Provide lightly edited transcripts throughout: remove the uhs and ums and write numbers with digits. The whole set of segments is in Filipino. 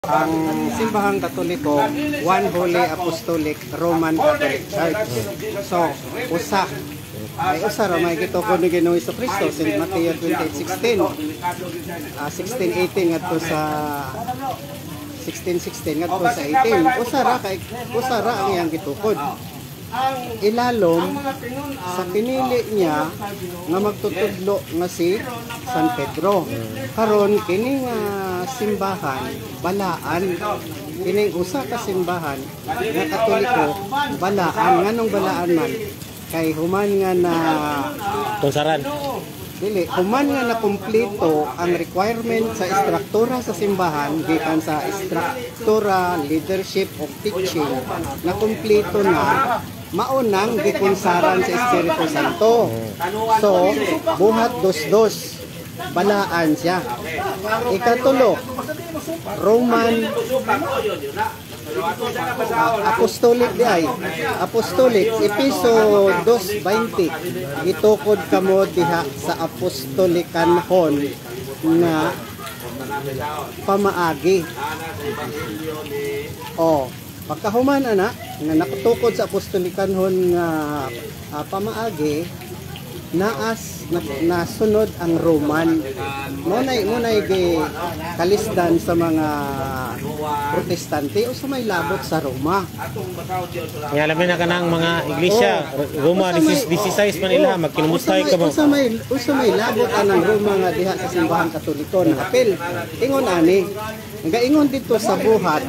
Ang simbahang Katoliko, One Holy Apostolic Roman Catholic Church. So, usa. Ay usa ra may gituko ni Ginoong Jesucristo, St. Mateo 28:16. 16:18 ngadto sa 16:16 ngadto sa 18. Usa ra ang iyang gitukod. Ilalom sa pinili niya nga magtutudlo nga si San Pedro. Karon kining simbahan balaan, kining usa ka simbahan nga Katoliko balaan. Nganong balaan man kay human nga na Tunsaran. dili human nga na kumpleto ang requirement sa istruktura sa simbahan gikan sa istruktura, leadership of teaching na kumpleto na maunang gikunsaran sa Espiritu Santo. So, buhat dos-dos, balaan siya. Ikatulo, Roman Apostolic di ay. Apostolic, Episo 2:20. Gitukod kamo diha sa apostolikanhon nga pamaagi. Pagkahuman ana nga nakatukod sa apostolikanhon nga pamaagi, nasunod ang Roman. Munay gi kalisdan sa mga Protestante o sa may labot sa Roma. Kaya alam na kanang mga iglesia, Roma 16 Manila magkinumustay ka mo. Usa may labot anang Roma nga diha sa simbahan Katoliko na apel. Ingon ani, nga ingon dito sa buhat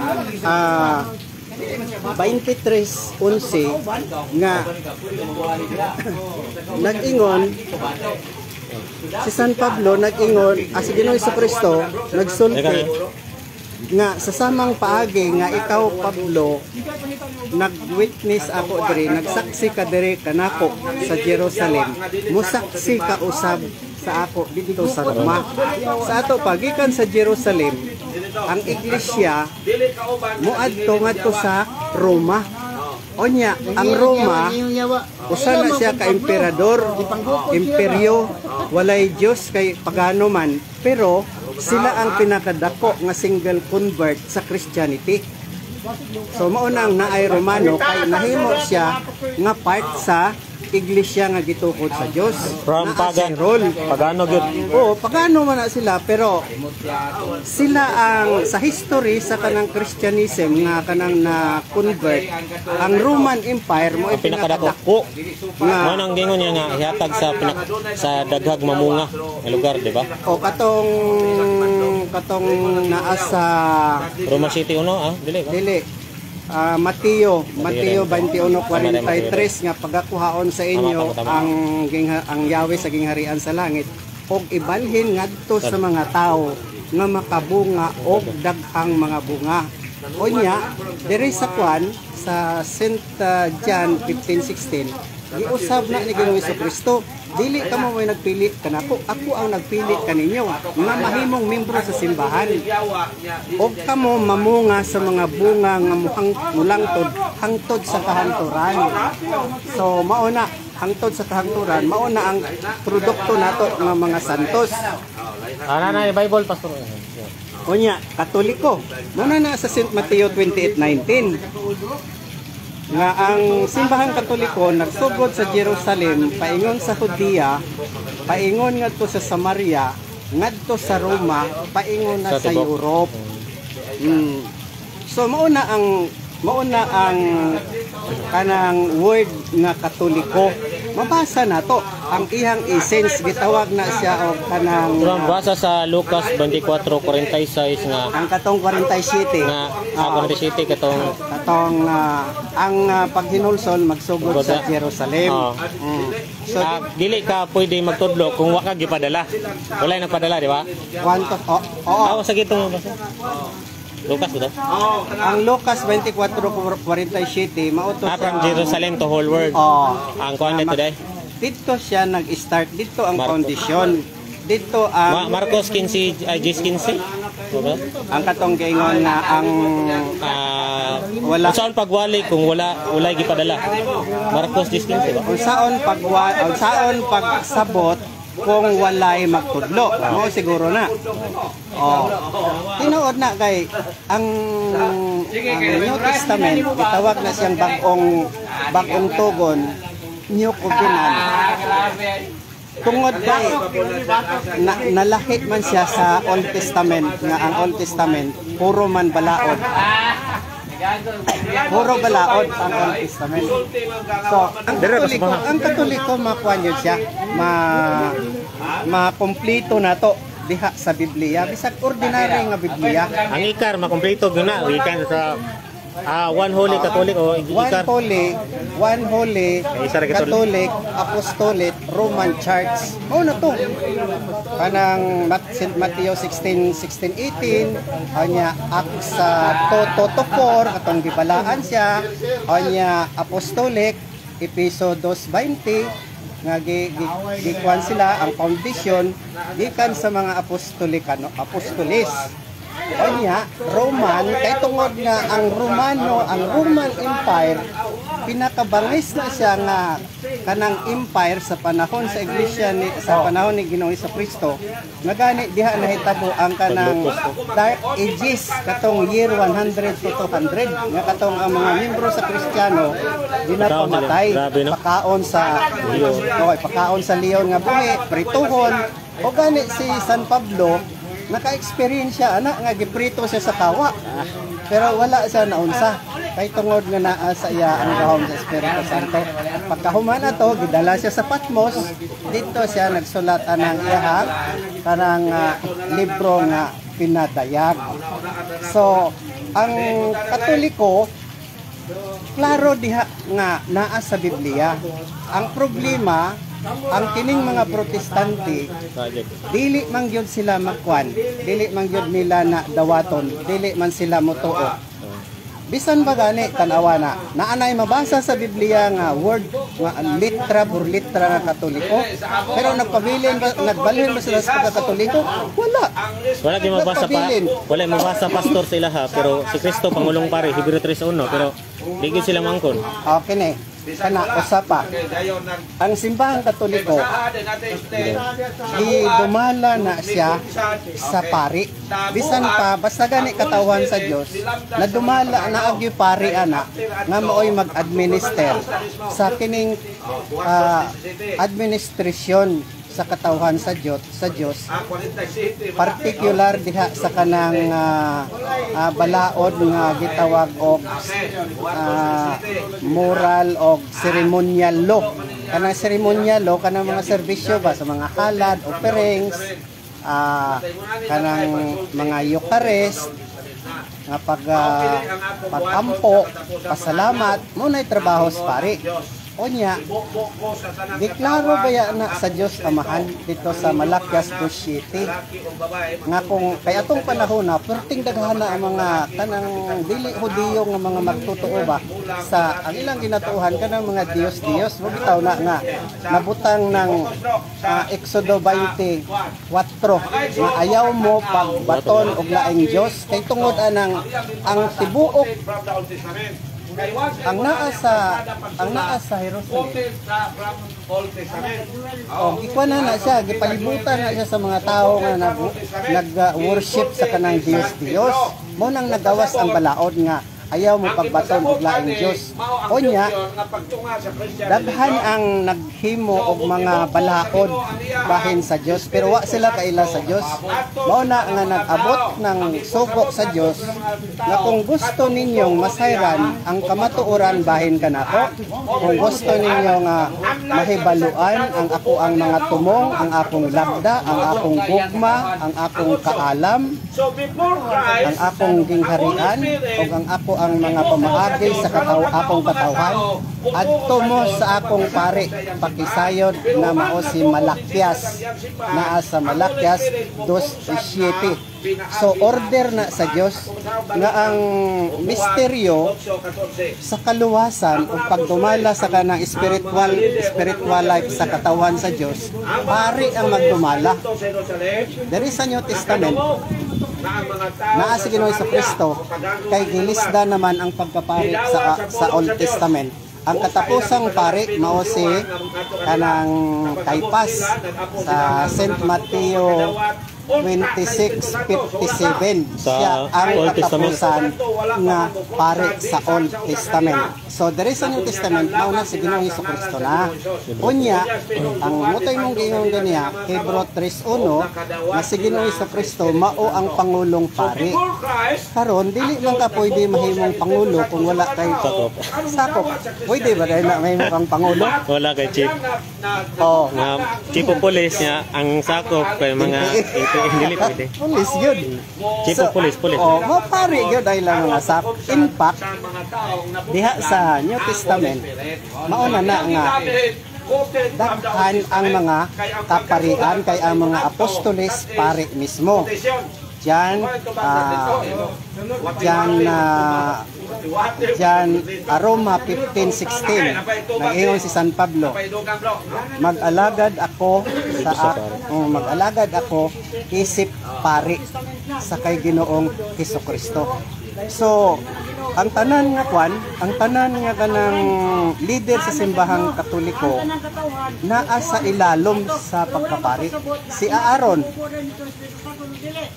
23:11 nga nag-ingon si San Pablo, nag-ingon si Ginoong Jesucristo nagsulti nga sa samang paagi nga ikaw Pablo nag-witness ako diri, nagsaksi ka diri kanako sa Jerusalem, musaksi ka usab sa ako dito sa Roma. Sa ato pagikan sa Jerusalem, ang iglesia muadto ngadto sa Roma. Onya, ang Roma usa na siya ka emperador, imperyo, walay Dios kay pagano man, pero sila ang pinakadako nga single convert sa Christianity. So mao nang naay Romano kay nahimo siya nga part sa iglesia nga gitukod sa Dios. From pagan role, pagano gyud. Pagano man na sila, pero sila ang sa history sa kanang Christianism nga kanang na convert ang Roman Empire mo pinakadako nga nang gingon niya nga ihatag sa daghag mamunga nga lugar, di ba? Katong naa sa Roma City dili Mateo 21:43 nga pagakuhaon sa inyo ang Yahweh sa gingharian sa langit og ibalhin ngadto sa mga tao nga makabunga og daghang mga bunga. Unya diri sa kwan sa St. John 15:16 giusab na ni Ginoong Jesucristo, dili kamo may nagpili kanako, ako ang nagpili kaninyo nga mahimong membro sa simbahan. Og kamo mamunga sa mga bunga nga mulangtod hangtod sa kahanturan. So mao na hangtod sa kahanturan, mao na ang produkto nato nga mga santos. Ana na Bible pastor. Unya, Katoliko. Muna na sa St. Mateo 28:19. Nga ang simbahang Katoliko nagsugod sa Jerusalem, paingon sa Judea, paingon ngadto sa Samaria, ngadto sa Roma, paingon na sa Europe. So mauna ang kanang word nga Katoliko. Mabasa na to ang ihang essence, gitawag na siya og kanang basa sa Lucas 24:46 nga ang katong 47 nga 47 katong ang paghinulsol magsugod sa Jerusalem. So dili ka pwede magtudlo kung wa ka gipadala. Wala nagpadala, di ba? Sa gitong basa. Lucas ba? Ang Lucas 24:47 mauto from Jerusalem to whole world. Ang kuan nito day. Dito siya nag-start, dito ang foundation. Dito ang Marcos 15 15. Diba? Ang katong gaingon na ang wala unsaon pagwali kung wala gipadala. Marcos 15, diba? Unsaon pagsabot kung walay magtudlo. Mo siguro na. Oh. Tinuod na kay ang New Testament gitawag na siyang bagong tugon, New Covenant. Tungod kay nalahit man siya sa Old Testament nga ang Old Testament puro man balaod. Puro balaod ang Old Testament. So, ang Katoliko makuan yun siya, makumpleto na to diha sa Biblia, bisag ordinary nga Biblia. Ang ikar makumpleto gyud na gikan sa one holy Catholic o ikar. One holy Catholic, Apostolic, Roman Church. Oh na to. Kanang Mateo 16:18, anya Acts 2:4 katong gibalaan siya. Anya Apostolic, Efeso 2:20 nga gikuan sila ang foundation gikan sa mga apostolis. Anya Roman kay tungod nga ang Roman Empire pinakabangis na siya nga kanang empire sa panahon sa iglesia sa panahon ni Ginoong Jesucristo nga gani diha nahitabo ang kanang Dark Ages katong year 100 to 200 nga katong ang mga miyembro sa Kristiyano ginapamatay pakaon sa leon nga buhi prituhon o gani si San Pablo naka-experience siya anak nga giprito siya sa kawa pero wala siya naunsa kay tungod nga naa sa iya ang gahom sa Espiritu Santo. Pagkahuman na to gidala siya sa Patmos, dito siya nagsulat ng iyahang kanang libro nga pinadayag. So ang Katoliko klaro diha nga naa sa Biblia. Ang problema ang kining mga protestante dili man gyud sila makwan, dili man gyud nila na dawaton, dili man sila motuo. Bisan ba gani tan-awa na naanay mabasa sa Biblia nga word nga litra por litra nga Katoliko pero nagbalhin ba sila sa Katoliko? Wala gyud mabasa pa. Wala mabasa pastor sila ha pero si Kristo pangulong pare Hebreo 3:1 pero di gyud sila mangkon. Okay ni. Kana usapa ang simbahang Katoliko dumala na siya sa pari bisan pa basta gani katawan sa Dios na dumala na agi pari ana nga maoy mag-administer sa kining administrasyon sa katawhan sa Dios particular diha sa kanang balaod nga gitawag og moral og ceremonial law. Kanang ceremonial law kanang mga serbisyo ba sa mga halad, offerings, kanang mga Eucharist nga pagampo, pasalamat mo nay trabaho sa pari. Onya, deklaro baya na sa Dios Amahan dito sa Malakias 2:7 nga kung kay atong panahon na perting daghan na ang mga kanang dili Hudiyo nga mga magtotoo ba sa ang ilang ginatuohan kanang mga Dios mo bitaw na nga nabutang ng Exodo 24 nga ayaw mo pagbaton og laing Dios kay tungod anang ang tibuok ang naa sa Jerusalem. Ikuan na siya, gipalibutan na siya sa mga tao nga nag-worship sa kanang Diyos. Mo nang nagawas ang balaod nga ayaw mo pagbaton og laing Dios. Onya, daghan ang naghimo og mga balaod bahin sa Dios pero wa sila kaila sa Dios. Mao na nga nag-abot ng sugo sa Dios na kung gusto ninyong masayran ang kamatuoran bahin kanako, kung gusto ninyo nga mahibaluan ang ako ang mga tumong, ang akong lagda, ang akong gugma, ang akong kaalam, ang akong gingharian ug ang ako ang mga pamaagi sa akong katawhan adto mo sa akong pari pakisayod na mao si Malakias naa sa Malakias 2:7. So order na sa Dios nga ang misteryo sa kaluwasan ug pagdumala sa kanang spiritual life sa katawhan sa Dios pari ang magdumala. Diri sa New Testament naa si Ginoong Jesucristo kay gilisda naman ang pagkapari sa Old Testament ang katapusang pari mao si kanang Caiphas sa St. Mateo 26:57. Siya ang Old Testament. katapusan nga pare sa Old Testament. So there is a New Testament mao na si Ginoong Jesucristo na. Unya ang mutoy mong giingon ganiya Hebrew 3:1 nga si Ginoong Jesucristo mao ang pangulong pare. Karon dili man ka pwede mahimong pangulo kung wala kay sakop. Pwede ba dahil na mahimo kang pangulo? Wala kay chief. Oh, Nga chief of police niya ang sakop kay mga dili pwede. police yun. Chief of police. Oh, mapari yun dahil lang nga sa in fact, diha sa New Testament, mauna na nga daghan ang mga kaparian kay ang mga apostoles pare mismo. Diyan, Roma 15:16 nag-ingon si San Pablo, mag-alagad ako isip pari sa kay Ginoong Hesukristo. So, ang tanan nga kanang leader sa simbahang Katoliko naa sa ilalom sa pagkapari. Si Aaron,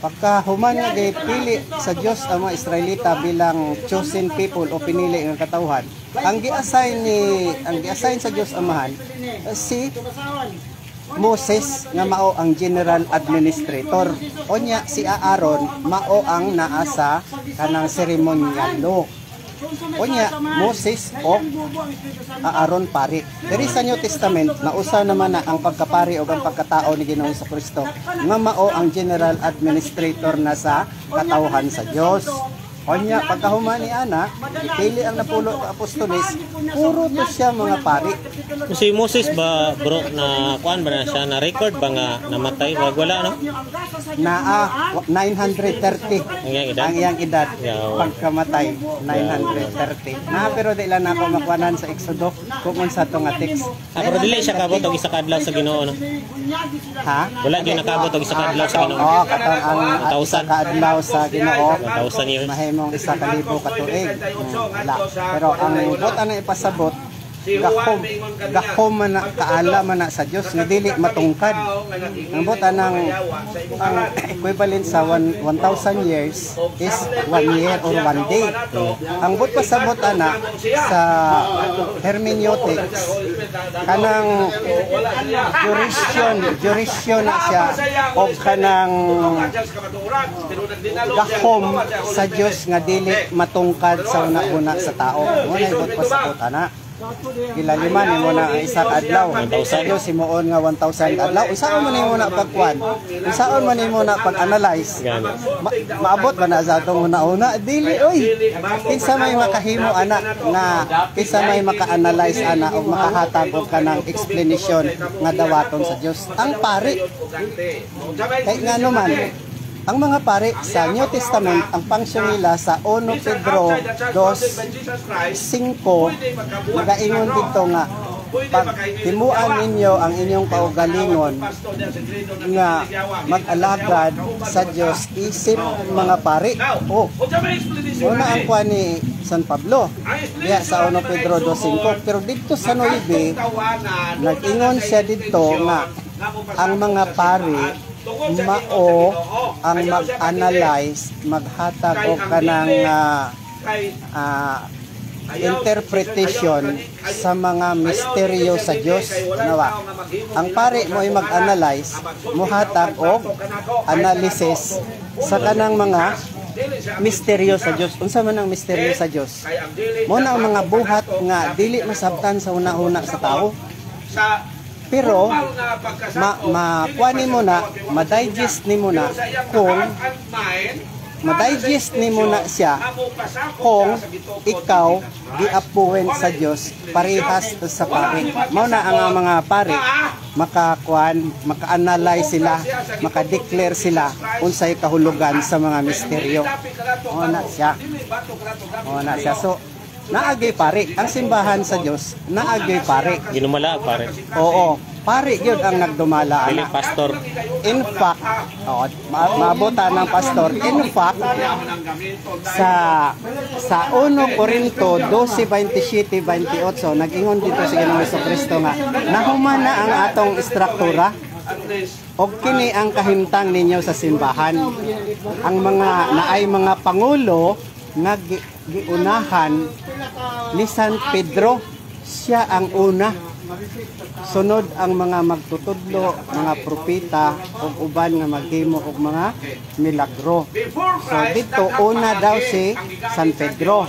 pagka human nga pili sa Dios ang mga Israelita bilang chosen people o pinili ng katawhan, ang gi-assign sa Dios Amahan si Moses nga mao ang general administrator. Onya si Aaron mao ang naa sa kanang ceremonial law. Onya Moses o Aaron pari. Diri sa New Testament nausa naman na ang pagkapari o ang pagkatao ni Ginoong Jesucristo nga mao ang general administrator na sa katawhan sa Dios. Onya pagkahuman ni ana, pili ang napulo ka apostoles, puro to siya mga pari. Si Moses ba bro na kuan ba na siya na record ba nga namatay wag wala no? Naa 930 ang iyang edad pagkamatay 930. Na pero di lang ako makuanan sa Exodo kung unsa to nga text. Pero dili siya kabot og isa ka adlaw sa Ginoo no. Ha? Wala gyud nakabot og isa ka adlaw sa Ginoo. Oh, katong ang isa ka adlaw sa Ginoo. 1,000 years. Mahimong 1,000 ka tuig. Wala. Pero ang buot ana ipasabot gahom man na kaala man na sa Dios nga dili matungkad. Ang buta ng ang equivalent sa 1,000 years is 1 year or 1 day. Ang but pasabot ana sa hermeneutics kanang jurisdiction na siya o kanang gahom sa Dios nga dili matungkad sa una-una sa tao. Mo na but pasabot ana. Gilaliman mo na ang isa ka adlaw. Dios simuon nga 1,000 adlaw. Unsaon man nimo na pagkuan? Unsaon man nimo na pag-analyze? Maabot ba na sa atong una-una? Dili oy. Kinsa may makahimo ana nga kinsa may maka-analyze ana o makahatag og kanang explanation nga dawaton sa Dios. Ang pari. Kay ngano man ang mga pare sa New Testament, ang function nila sa 1 Pedro 2:5, magaingon dito nga, pag timuan ninyo ang inyong kaugalingon nga mag-alagad sa Diyos, isip mga pare. Una ang kuha ni San Pablo, kaya sa 1 Pedro 2:5. Pero dito sa 9, nag-ingon siya dito nga, ang mga pare, mao ang mag-analyze, maghatag o kanang interpretation sa mga misteryo sa Dios. Nawa. Ang pare mo ay mag-analyze, muhatag og analysis sa kanang mga misteryo sa Dios. Unsa man ang misteryo sa Dios? Mo na ang mga buhat nga dili masabtan sa una-una sa tao. Pero makuanin mo na, ma-digest ni mo na kung ma-digest ni mo na siya kung ikaw giapuwen sa Dios parehas sa pare. Mao na ang mga pare makakuan, maka-analyze sila, maka-declare sila unsay kahulugan sa mga misteryo. Mao na siya. So naagay pare. Ang simbahan sa Diyos, naagay pare. Ginumala pare. Oo. pari gyud ang nagdumala Dili ana. pastor. In fact, maabutan ng pastor. In fact, sa 1 Corinto 12:27-28 nag-ingon dito si Ginoong Jesucristo nga nahuman na ang atong istruktura og kini ang kahimtang ninyo sa simbahan. Ang mga naay mga pangulo nga giunahan ni San Pedro, siya ang una. Sunod ang mga magtutudlo, mga propeta ug uban nga maghimo og mga milagro. So dito una daw si San Pedro.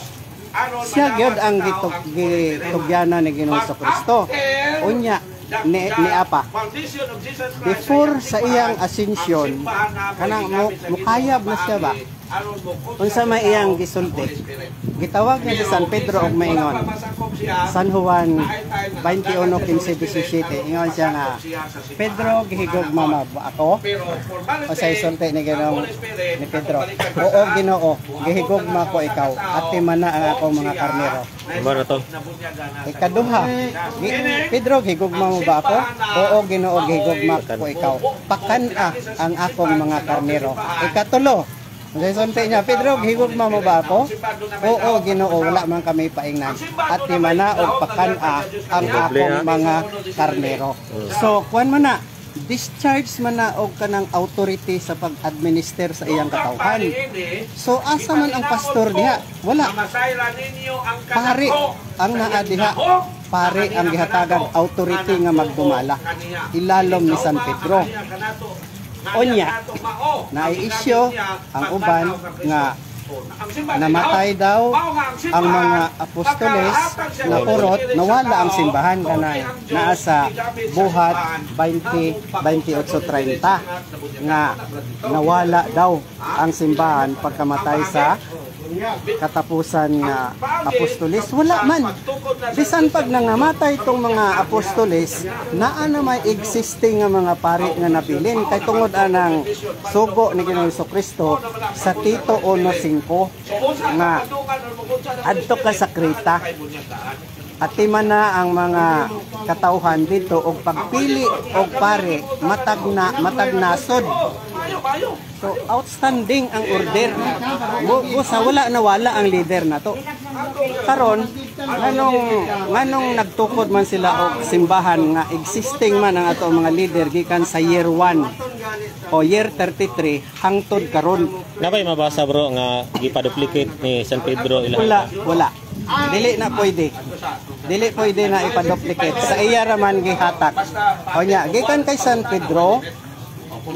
Siya gyud ang gitugyanan ni Ginoong Jesucristo. Unya ni apa before sa iyang ascension kanang mukayab na siya ba unsa may iyang gisulti gitawag niya si San Pedro og maingon San Juan 21:15-17 ingon siya nga Pedro gihigog mama ako o sa isulti ni Ginoong ni Pedro oo Ginoo gihigog ma ko ikaw ati man na ang akong mga karnero Mara to. ikaduha Pedro gihigugma mo ba ako oo Ginoo gihigugma ko ikaw pakana ang akong mga karnero ikatulo Sunti niya, Pedro, gihigugma mo ba ako? Oo, Ginoo, wala man kami paingnan. At di man na og pakana ang akong mga karnero. So, kuan man na, discharge man na og kanang authority sa pag-administer sa iyang katawhan. So, asa man ang pastor diha? Wala. Pare ang naa diha. Pare ang gihatagan authority nga magdumala. Ilalom ni San Pedro. Onya, nai-isyo ang uban nga namatay daw ang mga apostoles na purot, nawala ang simbahan kanay naa sa buhat 20:28-30 nga nawala daw ang simbahan pagkamatay sa katapusan nga apostoles. Wala man. Bisan pag nangamatay itong mga apostoles, naa na may existing nga mga pari nga nabilin. Kay tungod anang sugo ni Ginoong Jesucristo sa Tito 1:5 nga adto ka sa Kreta. At man na ang mga katauhan dito og pagpili og pare matag nasod. So outstanding ang order. Busa wala ang leader na to. Karon nganong nagtukod man sila og simbahan nga existing man ang ato mga leader gikan sa year 1 o year 33 hangtod karon. Nabay mabasa bro nga gipa-duplicate ni San Pedro ilang. Wala. Dili na pwede. Dili pwede na ipa-duplicate. Sa iya raman gihatak. O nya gikan kay San Pedro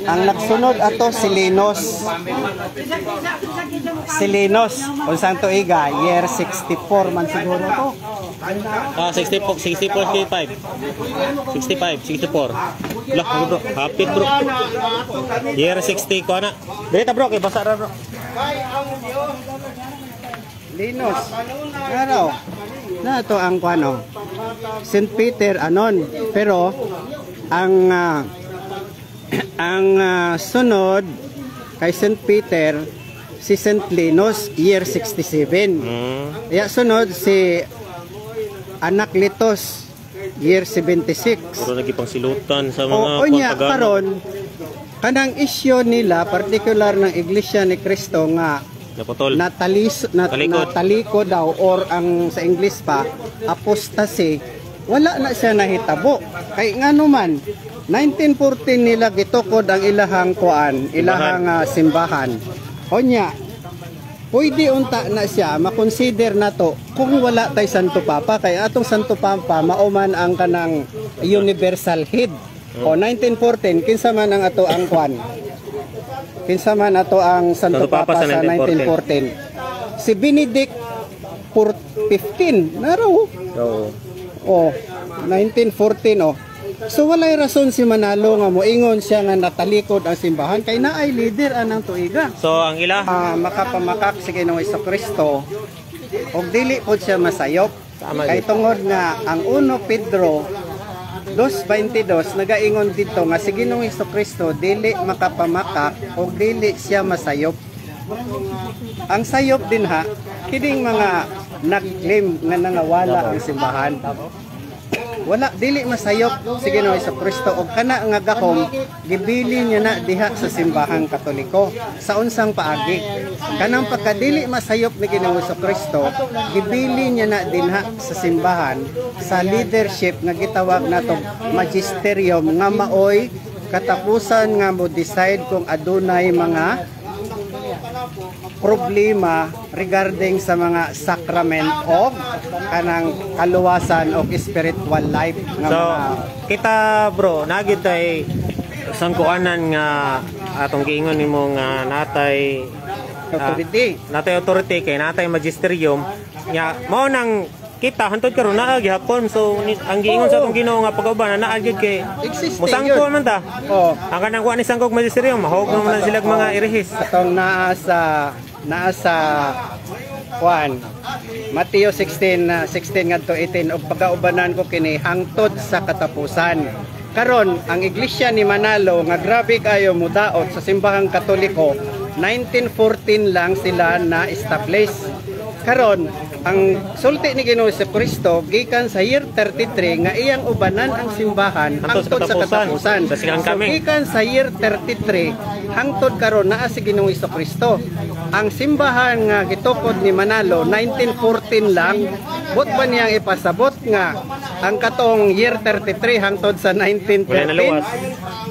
ang nagsunod ato si Linos. Si Linos, unsang tuiga, year 64 man siguro to. 64, 65. 64. Lah, bro. Hapit bro. Year 60 ko na. Dito bro, kay basa ra bro. Linos. Araw. Na to ang kuano. St. Peter anon, pero ang sunod kay St. Peter si St. Linos year 67. Ya sunod si Anaklitos year 76. Puro nagipang silutan sa mga Onya karon kanang isyu nila particular ng Iglesia ni Cristo nga naputol. Nataliko daw or ang sa English pa apostasy. Wala na siya nahitabo. Kay ngano man 1914 nila gitukod ang ilahang simbahan. Onya, pwede unta na siya makonsider na to kung wala tay Santo Papa kay atong Santo Papa mauman ang kanang universal head. O 1914 kinsa man ang ato ang kwan. Kinsa man ato ang Santo Papa sa 1914. Si Benedict 15 naro. Oh, 1914 oh. So walay rason si Manalo nga moingon siya nga natalikod ang simbahan kay naay leader anang tuiga. So ang ila makapamakak si Ginoong Jesucristo og dili pod siya masayop. Kay tungod nga ang 1 Pedro 2:22 nagaingon dito nga si Ginoong Jesucristo dili makapamakak og dili siya masayop. Ang sayop din ha kining mga nag-claim nga nangawala ang simbahan. wala dili masayop si Ginoo Jesucristo og kana nga gahom gibili niya na diha sa simbahang Katoliko sa unsang paagi. Kanang pagkadili masayop ni Ginoo Jesucristo gibili niya na dinha sa simbahan sa leadership nga gitawag natong magisterium nga maoy katapusan nga mo decide kung adunay mga problema regarding sa mga sacrament o kanang kaluwasan o spiritual life nga So, mga kita bro, nagid tay sangkuanan nga atong giingon nimo nga natay authority. natay authority kay natay magisterium nya mao nang kita hantod karon naa gihapon. So ang giingon sa atong Ginoo nga pag-uban naa gyud kay Existing musangko yun. man ta. Oh, Ang kanang kuan ni sangkog magisterium mahog naman sila mga irehis. atong naa sa Juan Mateo 16 ngadto 18 og pagkaubanan ko kini hangtod sa katapusan. Karon ang iglesia ni Manalo nga grabe kayo mudaot sa simbahang Katoliko 1914 lang sila na establish. Karon ang sulti ni Ginoo Jesucristo gikan sa year 33 nga iyang ubanan ang simbahan hangtod sa katapusan. Sa silang So, kami. gikan sa year 33 hangtod karon naa si Ginoo Jesucristo. Ang simbahan nga gitukod ni Manalo 1914 lang. Bot ba niyang ipasabot nga ang katong year 33 hangtod sa Wala na luwas. 1913?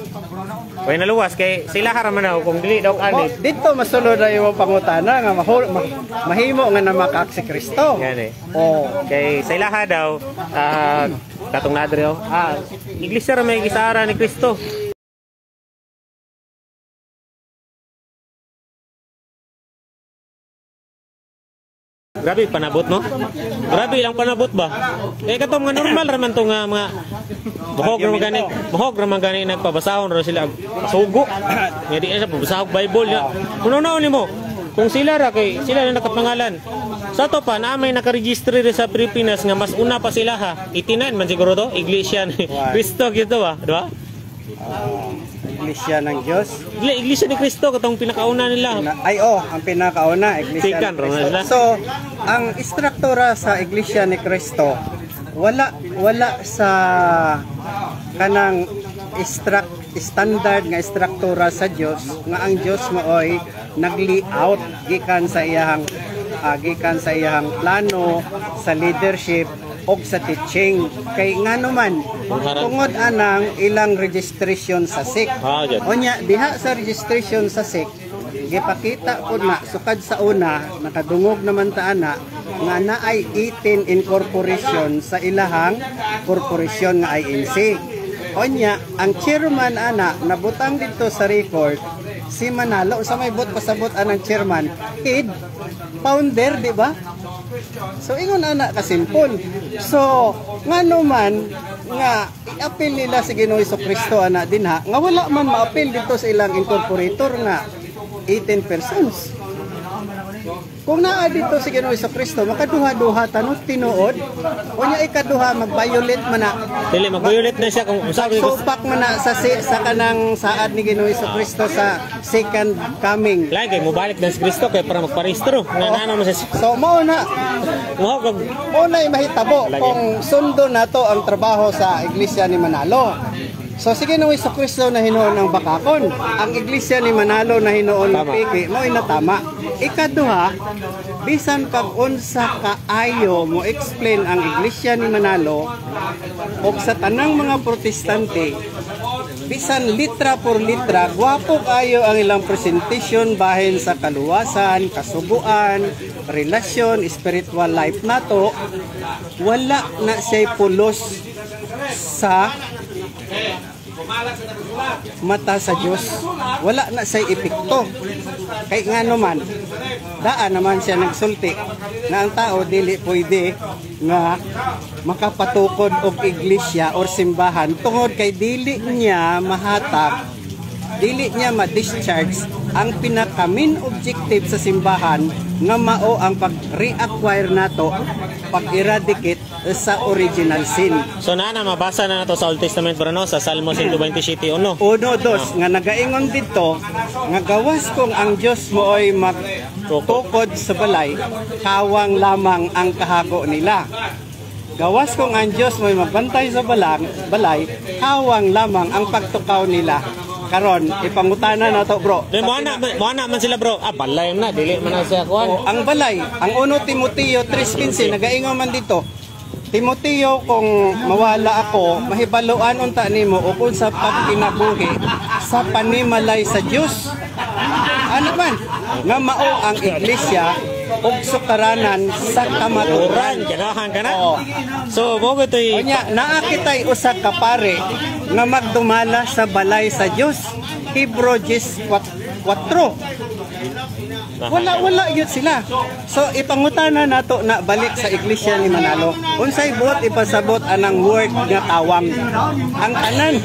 Wala na luwas kay sila haraman na kung dili daw Oh, anit. dito masulod na yung pangutana nga mahimo nga namakak si Kristo. Yan eh. Oh, Kay sa ilaha daw katong nadre iglesia ra may gisara ni Kristo. Grabe panabot no? Grabe lang panabot ba? Eh kato mga normal raman to nga mga buhok raman gani nagpabasahon ra sila sugo. Nga di sa pabasahog Bible ya. Kuno na nimo kung sila ra kay sila na nakapangalan. Sa to pa na may nakaregister sa Pilipinas nga mas una pa sila ha. 89 man siguro to, Iglesia ni Cristo gito ba, di ba? iglesia ng Diyos. Iglesia ni Cristo katong pinakauna nila. Ang pinakauna, iglesia Sikan, ni Cristo. Ronald. So, ang istruktura sa iglesia ni Cristo, wala sa kanang standard nga istruktura sa Dios nga ang Dios maoy nag-layout gikan sa iyang plano sa leadership og sa teaching kay ngano man tungod anang ilang registration sa SIC. Unya diha sa registration sa SIC gipakita ko na sukad sa una nakadungog naman ta ana nga naay 18 incorporation sa ilahang corporation nga INC. Unya ang chairman ana nabutang dito sa record si Manalo sa may bot pasabot anang chairman kid founder, di ba? So ingon ana ka simple. So ngano man nga i-appeal nila si Ginoo Jesucristo ana dinha nga wala man ma-appeal dito sa ilang incorporator nga 18 persons. Kung naa dito si Ginoo Jesucristo makaduha-duha tanong tinuod unya ikaduha mag-violate man na Dili mag-violate na siya kung sabi ko supak man na sa kanang saad ni Ginoo Jesucristo sa second coming. lagi mo balik na si Cristo kay para magparehistro. Nga mo siya. So mao na unay mahitabo kung sundo nato ang trabaho sa iglesia ni Manalo. So sige nung Jesucristo na hinuon ng bakakon, ang iglesia ni Manalo na hinuon ng piki, mo inatama. Ikaduha, bisan kag unsa kaayo mo explain ang iglesia ni Manalo o sa tanang mga protestante, bisan litra por litra, gwapo kayo ang ilang presentation bahin sa kaluwasan, kasuguan, relasyon, spiritual life nato, wala na siya pulos sa mata sa Diyos. Wala na siya epekto. Kay nga naman, daan naman siya nagsulti na ang tao dili pwede nga makapatukod og iglesia or simbahan tungod kay dili niya mahatag, dili niya ma-discharge ang pinaka main objective sa simbahan nga mao ang pag-reacquire nato, pag-eradicate sa original sin. So na mabasa na nato sa Old Testament bro no sa Salmo 127:1. Uno, dos, nga nagaingon dito nga gawas kung ang Dios mooy magtukod sa balay, kawang lamang ang kahago nila. gawas kung ang Diyos may magbantay sa balay, hawang lamang ang pagtukaw nila. Karon, ipangutana na to, bro. Mo ana man sila, bro. Balay na, dili man na siya kuan. Ang balay, ang 1 Timoteo 3:15 nagaingon man dito. Timoteo, kung mawala ako, mahibaluan unta nimo ukon sa pagkinabuhi sa panimalay sa Dios. Ano man, nga mao ang iglesia ug sukaranan sa kamaturan. Ganahan ka na. Oo. So, mo gitoy. Onya, naa kitay usa ka pare nga magdumala sa balay sa Dios. Hebrew 10:4. Wala yun sila. So ipangutana nato na balik sa iglesia ni Manalo. Unsay buot ipasabot anang word nga tawang. Ang tanan.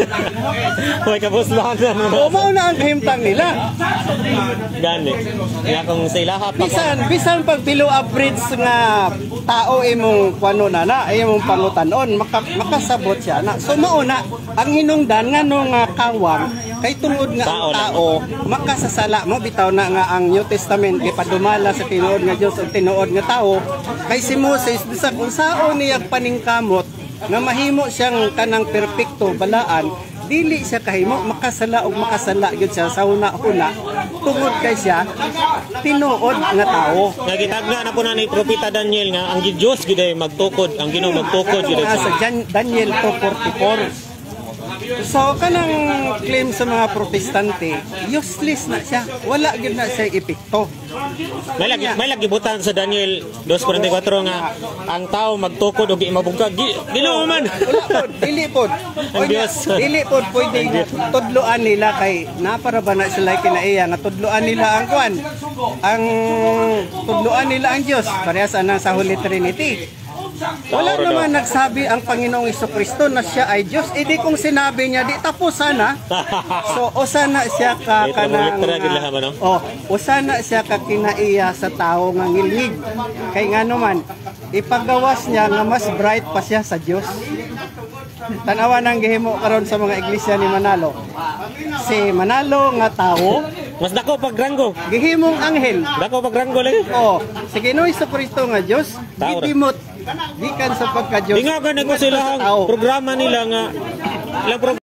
Hoy kabuslan na. O mao na ang kahimtang nila. Gani. Nga kung sila ha Bisan pag below average nga tao imong kuano na imong pangutanon makasabot siya na. So mao na ang hinungdan nganong kawang kay tungod nga ang tao makasasala mo bitaw na nga ang New Testament kay padumala sa tinuod nga Dios ug tinuod nga tao kay si Moses bisag unsaon niya paningkamot nga mahimo siyang kanang perpekto balaan dili siya kahimo makasala ug makasala gyud siya sa una-una tungod kay siya tinuod nga tao. Nagitagna na po na ni propeta Daniel nga ang Dios gid ay magtukod, ang Ginoo magtukod gid sa Daniel 2:44. So kanang claim sa mga protestante, useless na siya. Wala gyud na siya epekto. May lagi butan sa Daniel 2:44 nga ang tao magtukod og imabungkag. Ginoo man. Wala pod, dili pod. Dili pod pwede tudloan nila kay napara ba na sila kinaiya nga tudloan nila ang kwan. Ang tudloan nila ang Dios parehas anang sa Holy Trinity. Wala naman nagsabi ang Panginoong Jesucristo na siya ay Diyos. Di kung sinabi niya, di tapos sana. So, usana siya ka kanang... usana siya ka kinaiya sa tao nga ngilhig. Kay nga naman, ipagawas niya nga mas bright pa siya sa Diyos. Tanawa ng gihimo karon sa mga iglesia ni Manalo. Si Manalo nga tao, mas dako pag ranggo. Gihimong anghel. Dako pag ranggo lagi. Si Ginoong Jesucristo nga Diyos, gidimot gikan sa pagka-Diyos. Di nga ganun ko sila ang programa nila nga ilang programa.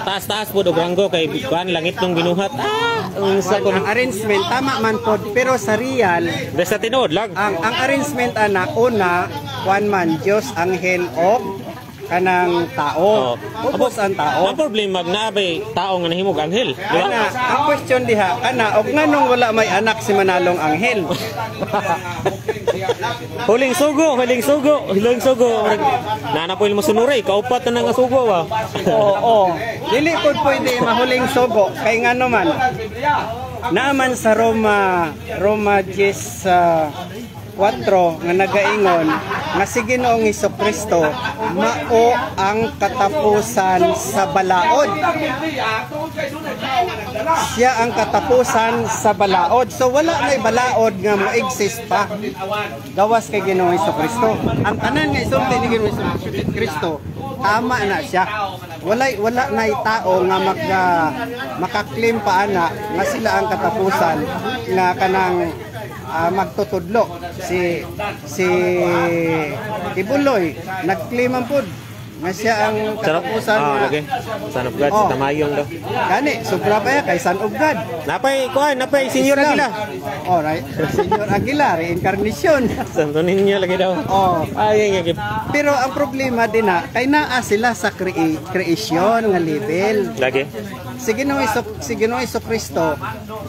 Taas-taas po og ranggo kay kuan langit nung binuhat. Ang arrangement tama man pod pero sa real basta tinuod lang. Ang arrangement ana una kuan man Dios, anghel o kanang tao. Ubos ang tao. Ang problema naabay tao nga nahimog anghel, di ba? Ang question diha kana og nganong wala may anak si Manalong anghel. Huling sugo. Nanapoy mo sunuray, kaupat na nga sugo ba? Oo. Dili pod pwede mahuling sugo kay ngano man. Naaman sa Roma 10:4 nga nagaingon nga si Ginoong Jesucristo mao ang katapusan sa balaod. Siya ang katapusan sa balaod. So wala may balaod nga mo-exist pa gawas kay Ginoong Jesucristo. Ang tanan nga isulti ni Ginoong Jesucristo tama na siya. Wala na tao nga makaklaim pa ana nga sila ang katapusan nga kanang magtutudlo. Si Ibuloy nag-claim man pud nga siya ang katapusan nga Son of God, si Tamayong daw. Gani, sobra pa kay Son of God. Napay Senyor Aguila. Alright, Senyor Aguila, reincarnation. Santo Niño lagi daw. Pero ang problema din na kay naa sila sa creation nga level. Lagi. Si Ginoong Jesucristo,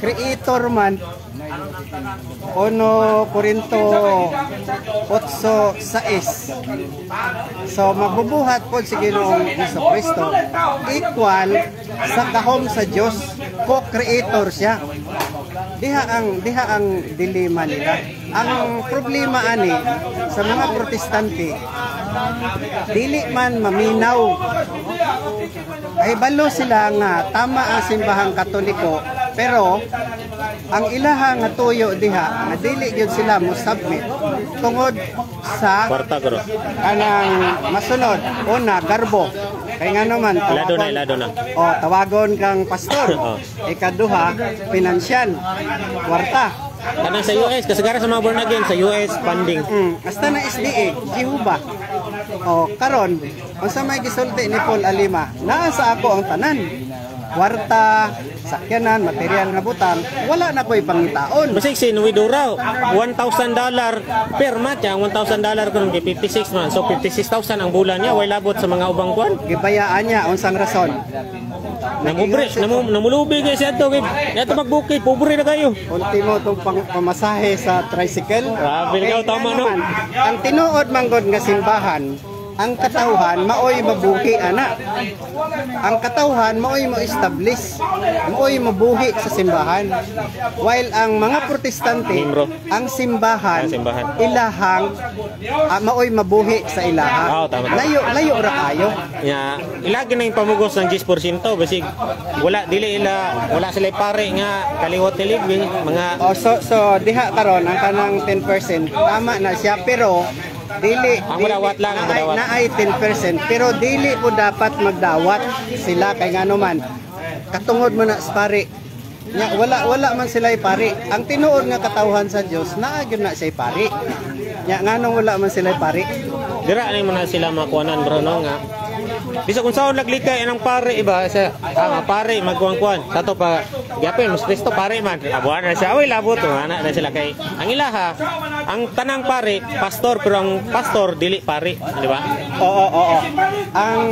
creator man. 1 Corinto 8:6. So magbubuhat po si Ginoong Jesucristo equal sa gahom sa Dios, co-creator siya. Diha ang dilema nila. Ang problema ani sa mga protestante dili man maminaw. Ay balo sila nga tama ang simbahang Katoliko pero ang ilaha nga tuyo diha nga dili gyud sila mo submit tungod sa Kwarta guro. kanang masunod una garbo kay nga naman Ilado na. tawagon kang pastor. Oh. Ikaduha pinansyal kwarta. Kanang sa US, kasagaran sa mga born again, sa US funding. Hasta na SDA, Jehovah. Karon, unsa may gisulti ni Paul Alima, naa sa ako ang tanan. Kwarta, sakyanan, material nga butang, wala na ko'y pangitaon. Basig sinuwido raw, $1,000 per month yan, $1,000 kung 56 man. So 56,000 ang bulan niya, way labot sa mga ubang kwan. Gibayaan niya, unsang rason. Namulubi kayo siya ito, ito magbukid, pobre na kayo. Ultimo itong pamasahe sa tricycle. Grabe na tama no. Ang tinuod manggod nga simbahan, ang katawhan maoy mabuhi ana. Ang katawhan maoy mo establish, maoy mabuhi sa simbahan. While ang mga protestante, ang simbahan, ilahang maoy mabuhi sa ilaha. Tama. Layo ra kayo. Ya, ilagi na yung pamugos ng 10% basig wala sila pare nga kaliwat tilig mga so diha karon ang kanang 10% tama na siya pero dili madawat lang na ay 10% pero dili po dapat magdawat sila kay ngano man katungod mo na sa pare nya wala man sila pare ang tinuod nga katawhan sa Dios naa gyud na siya pare nya nganong wala man sila pare dira na mo na sila makuanan bro no nga bisa kung saan naglikay ang pare iba sa pare magkuan-kuan sato pa gyapon mas Kristo pare man abuan na siya oy labot ana na sila kay ang ilaha ang tanang pare pastor pero ang pastor dili pare di ba oo ang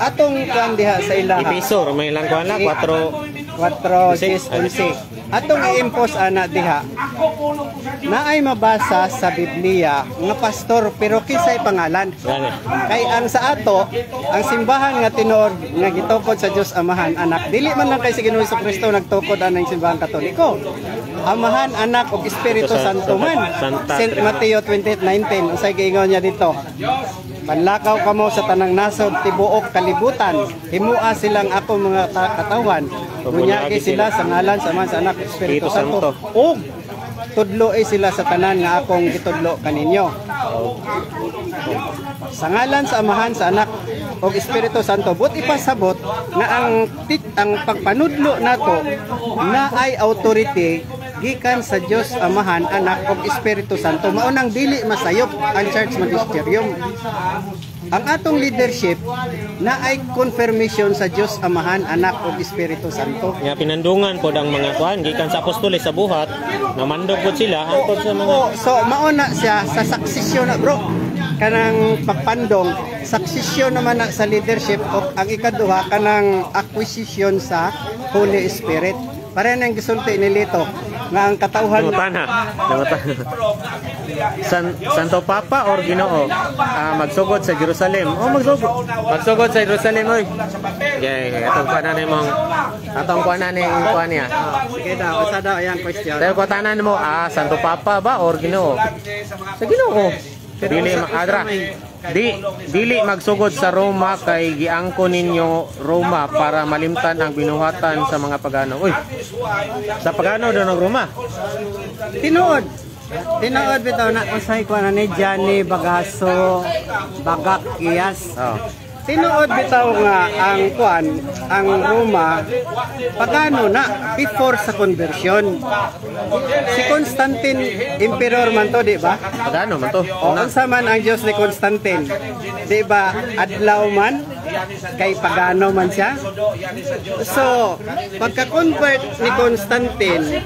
atong kuan diha sa ilaha Episo may lang kuan la 4:11 atong i-impose ana diha naay mabasa sa Biblia nga pastor pero kisay pangalan kay ang sa ato ang simbahan nga tinuod nga gitukod sa Dios Amahan Anak dili man lang kay si Ginoong Kristo nagtukod anang simbahan Katoliko Amahan Anak ug Espiritu Santo man St. Mateo 20:19 usay giingon niya dito panlakaw kamo sa tanang nasod tibuok kalibutan himua silang ako mga katawhan bunyagi sila sa ngalan sa Ama sa Anak ug Espiritu Santo ug tudlo sila sa tanan nga akong gitudlo kaninyo sa ngalan sa Amahan sa Anak ug Espiritu Santo but ipasabot nga ang pagpanudlo nato na ay authority gikan sa Dios Amahan Anak ug Espiritu Santo maunang dili masayop ang church magisterium ang atong leadership na ay confirmation sa Dios Amahan Anak ug Espiritu Santo nga pinandungan pod ang mga kuan gikan sa apostoles sa buhat namandog pod sila hangtod sa mga so mauna siya sa succession na bro kanang pagpandong succession naman na sa leadership ug ang ikaduha kanang acquisition sa Holy Spirit para nang gisulti ni Lito nga ang katawhan Santo Papa or Ginoo magsugod sa Jerusalem magsugod sa Jerusalem oy atong kuanan niya sige daw usa daw ayang question pero kuatanan mo Santo Papa ba or Ginoo sa Ginoo dili magsugod sa Roma kay giangko ninyo Roma para malimtan ang binuhatan sa mga pagano uy sa pagano do ng Roma tinuod bitaw na usay ko na ni Johnny Bagaso Bagakias tinuod bitaw nga ang Roma pagano na before sa conversion si Constantine emperor man to di ba pagano man to unsa man ang Dios ni Constantine di ba adlaw man kay pagano man siya so pagka-convert ni Constantine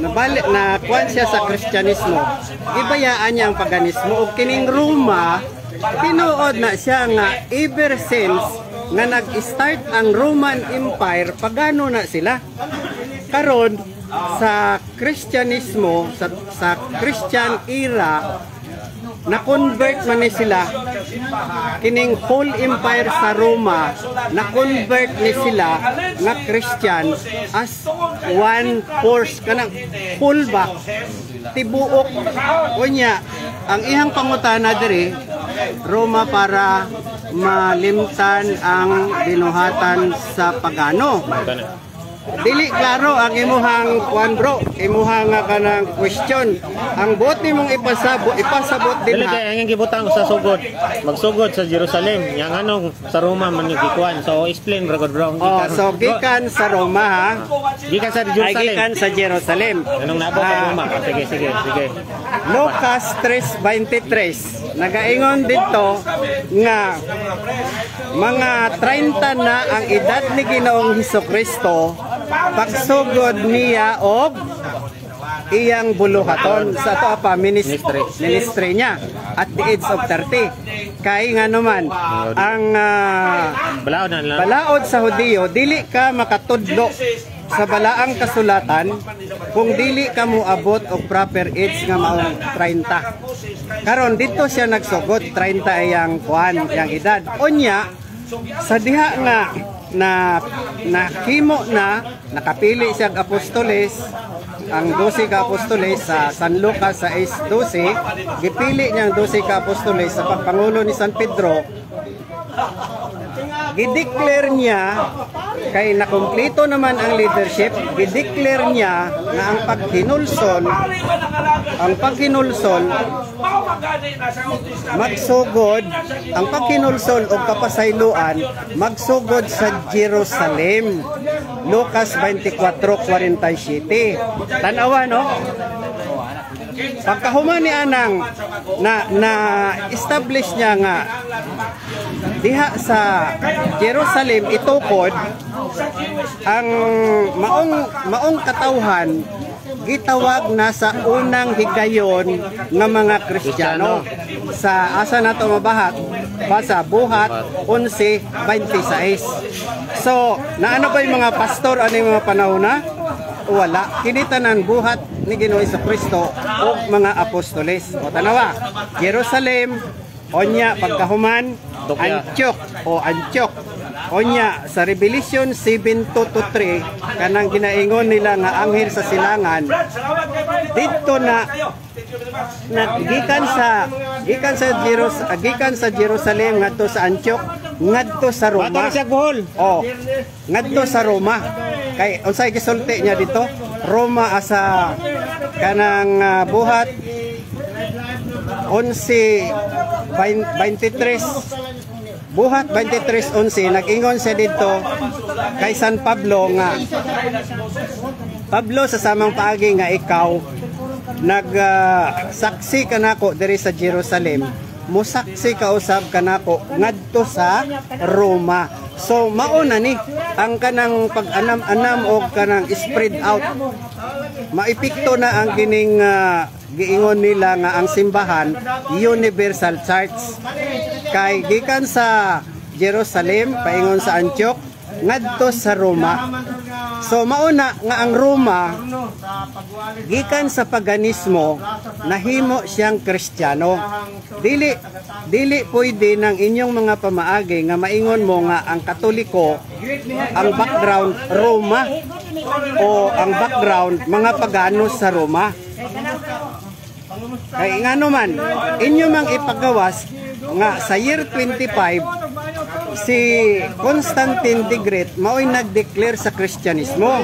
nabalik na kuan siya sa Kristyanismo ibayaan niya ang paganismo ug kining Roma tinuod na siya nga ever since nga nag-start ang Roman Empire pagano na sila karon sa Kristyanismo sa Christian era na-convert man ni sila kining whole empire sa Roma na-convert ni sila nga Christian as one force kanang full back tibuok unya ang ihang pangutana diri Roma para malimtan ang binuhatan sa pagano dili klaro ang imuhang kuan bro, imuhang kanang question. Ang buot nimong ipasabot Dili dinha. kay ang gibutang sa sugod. Magsugod sa Jerusalem. Yang anong sa Roma man yung gikuan. So explain bro bro. Oh, so gikan sa Roma ha. Gikan sa Ay Jerusalem. gikan sa Jerusalem. Anong naabot sa Roma? Sige, sige, sige. Lucas 3:23. Nagaingon dito nga mga 30 na ang edad ni Ginoong Hesukristo pagsugod niya og iyang buluhaton sa ato pa ministry niya at the age of 30. Kay nga naman ang Balaod na lang. balaod sa Hudiyo dili ka makatudlo sa balaang kasulatan kung dili ka moabot og proper age nga maong 30. Karon dito siya nagsugod 30 iyang kuan, iyang edad. Unya sa diha nga nakimo na nakapili siya og apostoles, ang 12 ka apostoles sa San Lucas sa 12, gipili niya ang 12 ka apostoles sa pagpangulo ni San Pedro. Gideclare niya kay nakumpleto naman ang leadership, gideclare niya na ang paghinulsol magsugod, ang paghinulsol o kapasayloan magsugod sa Jerusalem. Lucas 24:47. Tanawa no? Pagkahuman ni anang na establish niya nga diha sa Jerusalem itukod ang maong katawhan gitawag na sa unang higayon ng mga Kristiyano. Sa asa nato mabahat basa Buhat 11:26. So naano ba yung mga pastor aning mga panahon na? Wala, kinitanan buhat ni Ginoong Hesukristo o mga apostoles. O tanawa, Jerusalem, onya pagkahuman, Antioch. Onya sa Revelation 7:2-3 kanang ginaingon nila nga anghel sa silangan dito na gikan sa Jerusalem ngadto sa Antioch ngadto sa Roma. Oh, ngadto sa Roma. Kay unsay gisulti niya dito? Roma asa kanang buhat 11:23. Buhat 23:11 nag-ingon siya dito kay San Pablo nga Pablo sa samang paagi nga ikaw saksi kanako diri sa Jerusalem, musaksi ka usab kanako ngadto sa Roma. So mauna ni ang kanang pag-anam-anam o kanang spread out. Maipikto na ang gining giingon nila nga ang simbahan Universal Church. Kay gikan sa Jerusalem paingon sa Antioch ngadto sa Roma. So mauna nga ang Roma gikan sa paganismo nahimo siyang Kristiyano. Dili pwede ng inyong mga pamaagi nga maingon mo nga ang Katoliko ang background Roma o ang background mga pagano sa Roma. Kay nga naman inyo mang ipagawas nga sa year 25 si Constantine the Great mao'y nag-declare sa Kristyanismo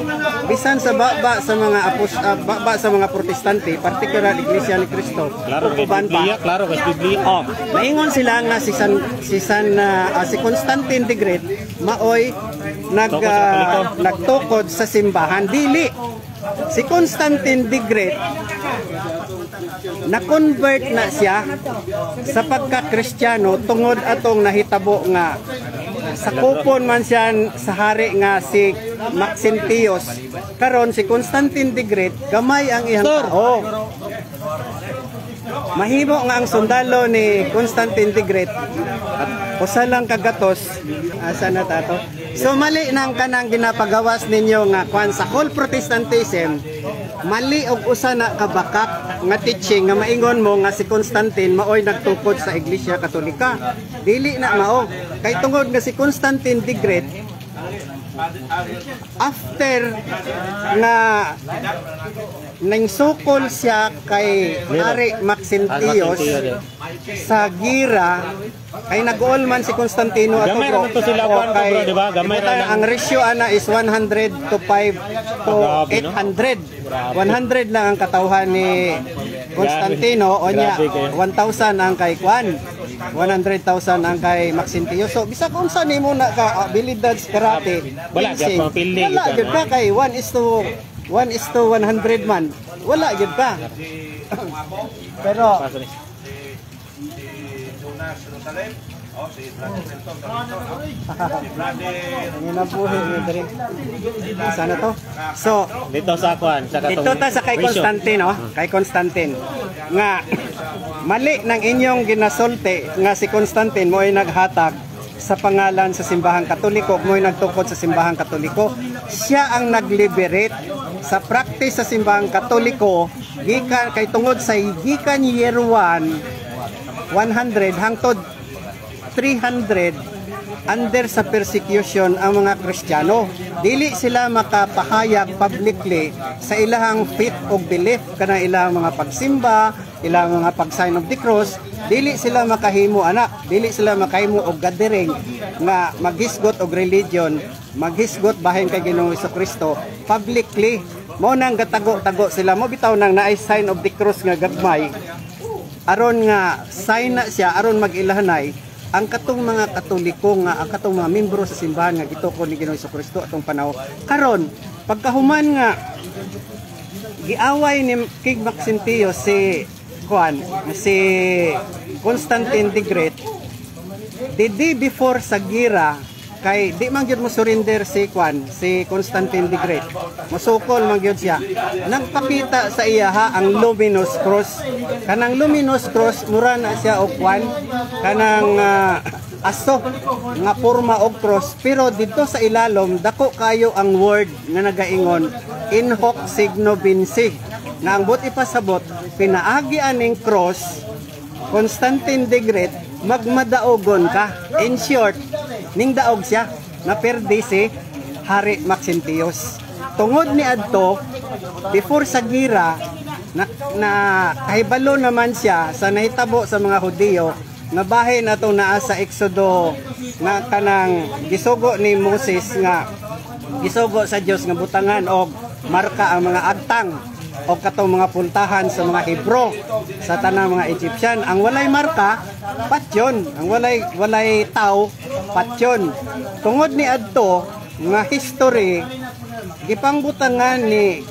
bisan sa baba sa mga protestante, particular Iglesia ni Cristo. Klaro kay Biblia, klaro kay Biblia. Oh, maingon sila nga si Constantine the Great mao'y nagtukod sa simbahan. Dili si Constantine the Great na-convert na siya sa pagka-Kristiyano tungod atong nahitabo nga sa kupon man siya sa hari nga si Maxentius. Karon si Constantine the Great gamay ang iyang tao. Mahimo nga ang sundalo ni Constantine the Great at usa lang kagatos asa na tato. So mali nang kanang ginapagawas ninyo nga kwan sa whole Protestantism, mali og usa na kabakak nga teaching nga maingon mo nga si Constantine maoy nagtukod sa Iglesia Katolika. Dili na mao. Kay tungod nga si Constantine the Great after nga nang sukol siya kay Ari Maxentios sa gira kay nag-all man si Constantino ato Gamay bro. ra to sila kuan to bro, di ba? Gamay ra lang. Ang ratio ana is 100 to 5 to 800. 100 lang ang katawhan ni Constantino o niya 1,000 ang kay Juan. 100,000 ang kay Maxentius. So bisa kung saan nimo na ka abilidad sa karate. Wala gyud pang pili Wala gyud ka kay 1:100 man. Wala gyud ka. Pero Ginabuhin ni Dre. Sana to? So, Dito sa kuan, sa katong. dito ta sa kay Constantine, no? Kay Constantine. Nga mali ng inyong ginasulti nga si Constantine mo ay naghatag sa pangalan sa simbahang Katoliko, mo ay nagtukod sa simbahang Katoliko. Siya ang nagliberate sa practice sa simbahang Katoliko gikan kay tungod sa gikan year 1 100 hangtod 300 under sa persecution ang mga Kristiyano. Dili sila makapahayag publicly sa ilahang faith o belief kanang ilahang mga pagsimba, ilahang mga pag-sign of the cross. Dili sila makahimo anak, dili sila makahimo og gathering nga maghisgot og religion, maghisgot bahin kay Ginoong Jesucristo publicly. Mo nang gatago-tago sila, mo bitaw nang naay sign of the cross nga gagmay. Aron nga sign na siya aron mag-ilahanay ang katong mga Katoliko nga ang katong mga membro sa simbahan nga gituko ni Ginoong Jesucristo atong panahon. Karon pagkahuman nga giaway ni King Maxentius si Constantine the Great, the day before sa gira kay di man gyud mo surrender si Constantine the Great. Musukol man gyud siya. Nagpakita sa iya ang luminous cross. Kanang luminous cross mura na siya og kanang aso nga porma og cross, pero dito sa ilalom dako kayo ang word nga nagaingon in hoc signo vinci. Na ang buti pasabot pinaagi aning cross Constantine the Great magmadaogon ka. In short, ning daog siya na perdi si Hari Maxentius. Tungod ni adto before sa gira na kahibalo naman siya sa nahitabo sa mga Hudiyo nga bahin ato naa sa Exodo na kanang gisugo ni Moses nga gisugo sa Dios nga butangan og marka ang mga agtang o katong mga puntahan sa mga Hebro sa tanang mga Egyptian. Ang walay marka, patyon. Ang walay tao, patyon. Tungod ni adto nga history, gipangbutangan ni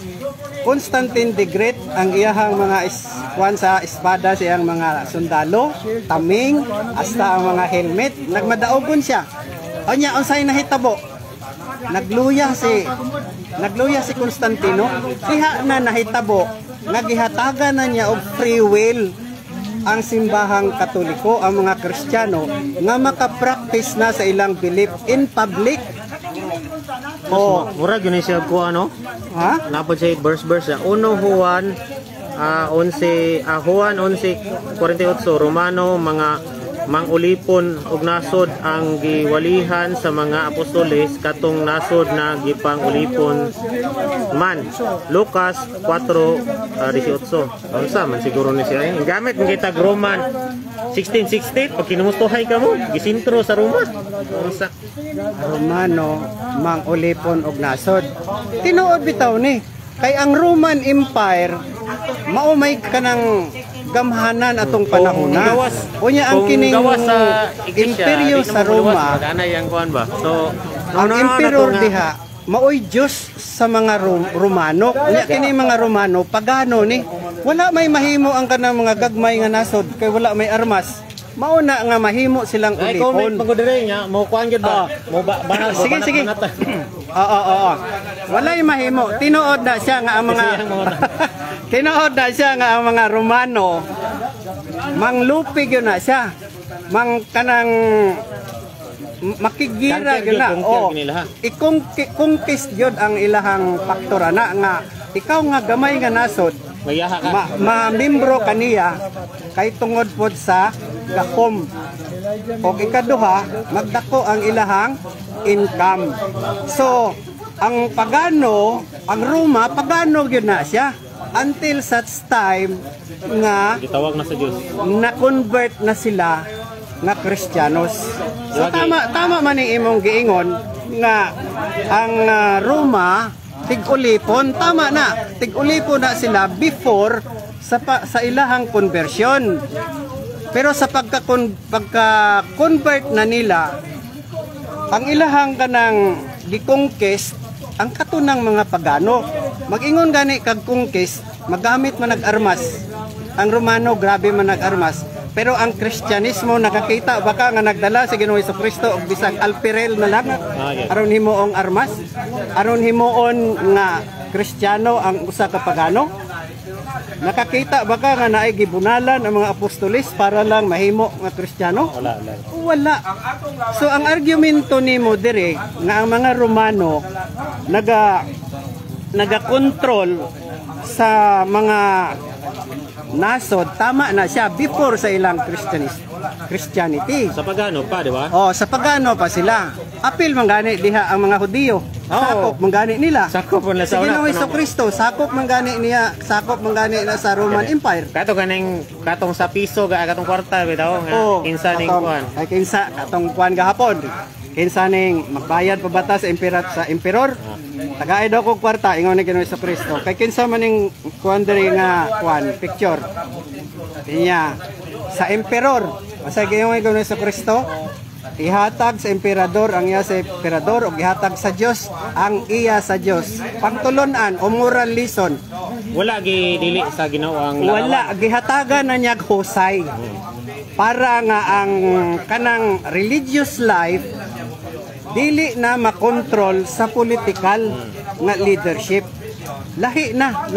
Constantine the Great ang iyahang mga sa espada siyang mga sundalo, taming, hasta ang mga helmet. Nagmadaogon siya. Anya unsay nahitabo? Nagluya si Constantino, diha na nahitabo nga gihatagan na niya og free will ang simbahang Katoliko, ang mga Kristiyano nga maka-practice na sa ilang belief in public. Mura gyud siya ko ano? Ha? Napod siya verse ya. 1 Juan 11:48 Romano mga mangulipon og nasod ang giwalihan sa mga apostoles katong nasod na gipangulipon man. Lucas 4:18. Unsa man siguro ni siya. Gamit ng kita Roman 16:16 pag kinumustuhay ka mo gisintro sa Roma. Unsa? Romano mangulipon og nasod. Tinuod bitaw ni kay ang Roman Empire mao may kanang gamhanan atong panahon na. Unya ang kining imperyo sa Roma, yang kuan ba? So ang emperor diha maoy Diyos sa mga Romano. Unya kini mga Romano pagano ni wala may mahimo ang kanang mga gagmay nga nasod kay wala may armas. Mauna nga mahimo silang ulipon. Ay comment pagudire nya mo kuan gyud ba? Mo banal mo. Sige. Oo. Walay mahimo. Tinuod na siya nga ang mga ang mga Romano manglupig yun na siya. Mang kanang makigira yun na. Ikongkist yun ang ilahang faktora na nga ikaw nga gamay nga nasod ma-membro kaniya kay tungod pod sa gakom. O ikaduha magdako ang ilahang income. So, ang pagano, ang Roma, pagano yun na siya. Until such time nga Gitawag na sa Dios. na-convert na sila nga Kristiyanos. So tama man ang imong giingon nga ang Roma tig-ulipon, tama na. Tig-ulipon na sila before sa ilahang conversion. Pero sa pagka-convert na nila, ang ilahang kanang gi-conquest ang katunang mga pagano. Mag-ingon gani kag conquest, magamit man nag-armas. Ang Romano grabe man nag-armas. Pero ang Kristyanismo nakakita baka nga nagdala sa Ginoong Jesucristo og bisag alpirel na lang aron himuong armas, aron himuon nga Kristiyano ang usa ka pagano. Nakakita baka nga naay gibunalan ang mga apostolis para lang mahimo nga Kristiyano? Wala. So ang argumento nimo dire nga ang mga Romano naga-control sa mga nasod, tama na siya before sa ilang Christianity. Sa pagano pa, di ba? Oh, sa pagano pa sila. Apil man gani diha ang mga Hudiyo. Sakop man gani nila. Sakop man la sa una. Ginoong Jesucristo, sakop man gani niya, sakop man gani na sa Roman Empire. Kato ganing katong sa piso katong kwarta bitaw nga kinsa ning kuan. Ay kinsa katong kuan gahapon. Kinsa ning magbayad pa bata sa emperor. Tagaay daw kog kwarta ingon ni Ginoong Jesucristo. Kay kinsa man ning kuan diri nga kuan picture. Niya sa emperor. Asa Ginoong Jesucristo? Ihatag sa emperador ang iya sa emperador o ihatag sa Dios ang iya sa Dios. Pagtulunan o moral lesson. Wala gi dili sa Ginoo ang larawan. Wala gihatagan na niya husay. Para nga ang kanang religious life dili na makontrol sa political nga leadership. Lahi na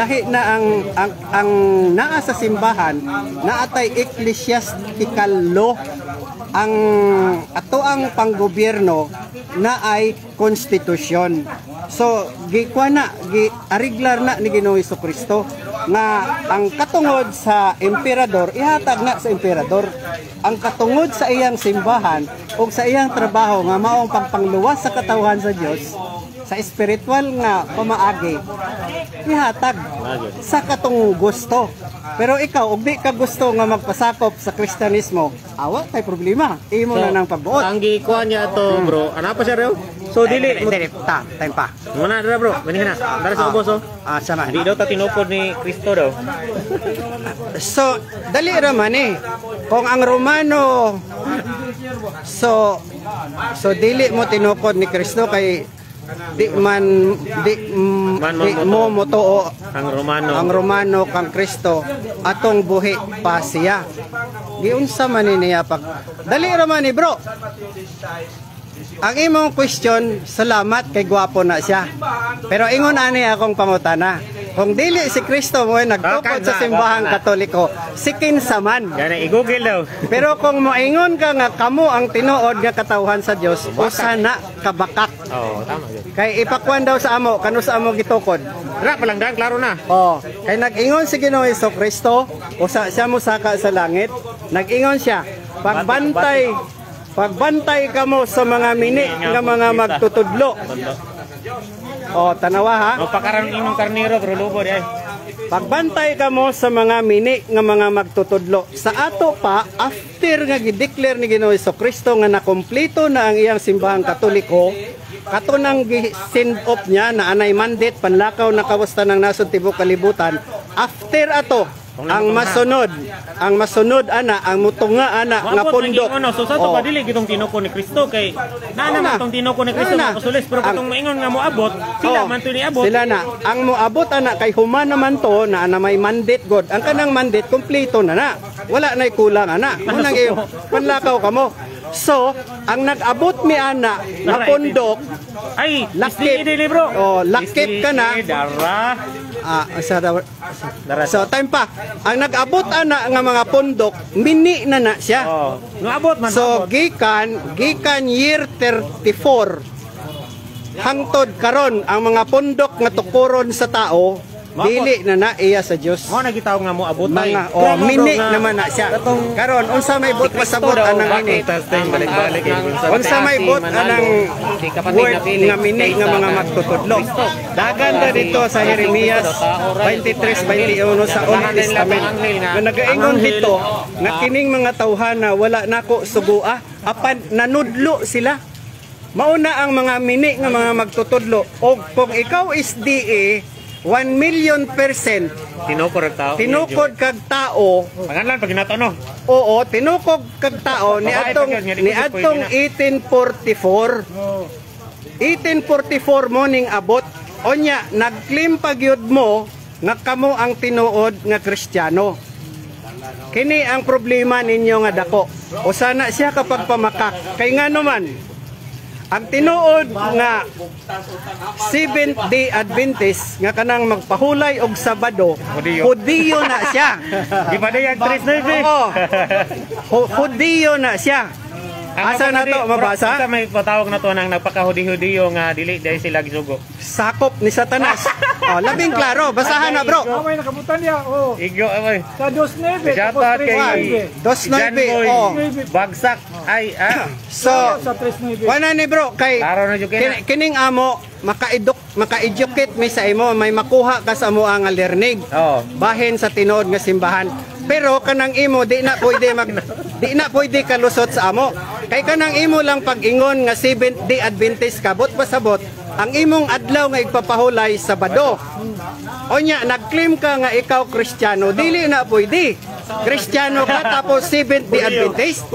ang naa sa simbahan naatay ecclesiastical law. Ang atoang panggobyerno na ay konstitusyon. So ariglar na ni Ginoong Jesucristo nga ang katungod sa emperador ihatag na sa emperador. Ang katungod sa iyang simbahan o sa iyang trabaho nga maong pangpangluwas sa katawhan sa Dios sa espiritual nga pamaagi ihatag sa katong gusto. Pero ikaw ug di ka gusto nga magpasakop sa Kristyanismo, awa tay problema. Imo na nang pagbuot. Ang gikuan niya to, bro. Ano pa siya rew? So dili time pa. Muna dara bro, bani na. Dara sa ubos oh. Sama. Di daw ta tinupod ni Kristo daw. So dali ra man kung ang Romano so dili mo tinupod ni Kristo kay di mo motoo ang Romano kang Kristo atong buhi pa siya. Giunsa man niya pag dali ra man bro. Ang imong question, salamat kay gwapo na siya. Pero ingon ani akong pangutana. Kung dili si Kristo mo nagtukod sa simbahang Katoliko, si kinsa man. Gana i-google daw. Pero kung moingon ka nga kamo ang tinuod nga katawhan sa Dios, usa na kabakak. Oo, tama gyud. Kay ipakwan daw sa amo, kano sa amo gitukod. Ra pa lang dang klaro na. Oh, kay nag-ingon si Ginoong Jesucristo, usa siya mosaka sa langit, nag-ingon siya, pagbantay kamo sa mga mini nga mga magtutudlo. Oh, tanawa ha. Mapakaron imong karnero pero lubo di ay. Pagbantay kamo sa mga mini nga mga magtutudlo. Sa ato pa after nga gideclare ni Ginoong Jesucristo nga nakompleto na ang iyang simbahang Katoliko, katunang gi-send off niya na anay mandate panlakaw na kawasta ng nasod tibok kalibutan. After ato ang masunod ana ang mutunga ana nga pundok. So sa to padili gitong tinuko ni Kristo kay naa man tong tinuko ni Kristo makasulis pero katong maingon nga moabot sila man to niabot. Sila na ang moabot ana kay human naman to na may mandate god. Ang kanang mandate kompleto na. Wala nay kulang ana. Unang iyo panlakaw kamo. So, ang nag-abot mi ana na pundok ay lakip bro. Oh, lakip ka na. So time pa. Ang nag-abot ana nga mga pundok mini na siya. Oh, naabot man. So gikan year 34 hangtod karon ang mga pundok nga tukuron sa tao dili na iya sa Dios. Mo nagitawag nga mo abutay. Mga mini naman na siya. Karon unsa may bot pasabot anang ini? balik-balik Unsa may bot anang word nga mini nga mga magtutudlo. Dagan ta dito sa Jeremias 23:21 sa Old Testament. Nga nagaingon dito nga kining mga tawhana wala nako sugua apan nanudlo sila. Mauna ang mga mini nga mga magtutudlo og kung ikaw is DA 1,000,000% tinukod kag tao. Pangalan pag ginatano. Oo, tinukod kag tao ni atong 1844. 1844 mo ning abot. Onya nagclaim pagyud mo nga kamo ang tinuod nga Kristiyano. Kini ang problema ninyo nga dako. O sana siya kapag pamakak. Kay ngano man ang tinuod nga Seventh Day Adventist nga kanang magpahulay og Sabado, Hudiyo na siya. Di ba day ang 3-9? Oo. Hudiyo na siya. Asa na to mabasa? Asa may patawag na to nang nagpakahudi-hudiyo nga dili dahil sila gisugo. Sakop ni Satanas. Oh, labing klaro, basahan na bro. May nakabutan niya. Oh. Igyo ay. Sa 2.9 Shout out kay 2.9. Oh. Bagsak ay So, sa 3.9. wala ni bro kay Araw na jud kay. kining amo maka-educate may sa imo, may makuha ka sa mo ang learning. Oh. Bahin sa tinuod nga simbahan. Pero kanang imo di na pwede kalusot sa amo. Kay kanang imo lang pag-ingon nga Seventh Day Adventist kabot pasabot ang imong adlaw nga igpapahulay Sabado. Onya nag-claim ka nga ikaw Kristiyano, dili na pwede. Kristiyano ka tapos Seventh Day Adventist.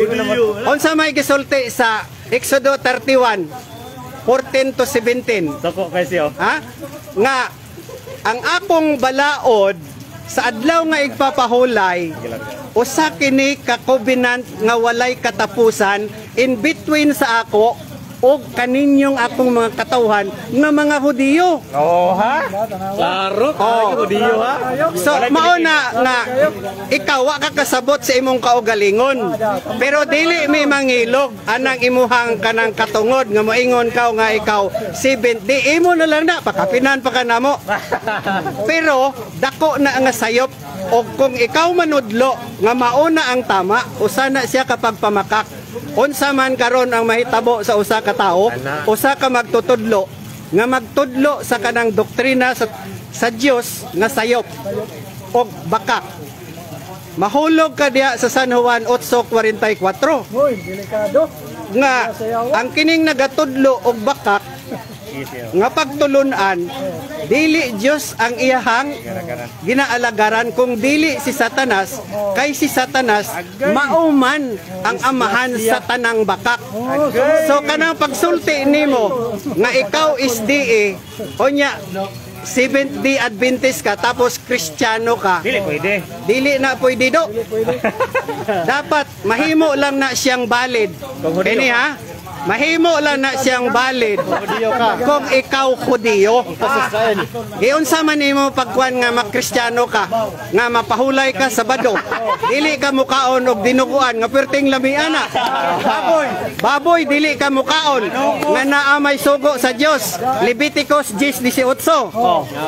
Unsa may gisulti sa Exodo 31:14 to 17. Dako kay siyo. Ha? Nga ang akong balaod sa adlaw nga igpapahulay usa kini ka covenant nga walay katapusan in between sa ako o kaninyong akong mga katawhan nga mga Hudiyo. Oh ha? Klaro ka Hudiyo ha? So mao na nga ikaw wa ka kasabot sa imong kaugalingon. Pero dili may mangilog anang imuhang kanang katungod nga moingon ka nga ikaw 7 di imo na lang na pakapinan pa ka namo. Pero dako na nga sayop o kung ikaw manudlo nga mauna ang tama usa na siya kapag pamakak. Unsa man karon ang mahitabo sa usa ka tawo, usa ka magtutudlo nga magtudlo sa kanang doktrina sa Dios nga sayop o bakak. Mahulog ka diha sa San Juan 8:44. Hoy, delikado. Nga ang kining nagatudlo og bakak nga pagtulunan dili Dios ang iyahang ginaalagaran kung dili si Satanas kay si Satanas mauman ang amahan sa tanang bakak. So kanang pagsulti nimo nga ikaw is DA onya Seventh Day Adventist ka tapos Kristiyano ka, Dili pwede. dili na pwede do. Dapat mahimo lang na siyang valid. Kini ha? Mahimo lang na siyang valid kung ikaw Hudiyo. Giunsa man nimo pagkuan nga makristyano ka, nga mapahulay ka Sabado, dili ka mukaon og dinuguan nga perting lamiana. Baboy dili ka mukaon nga naa may sugo sa Dios. Leviticus 10:18.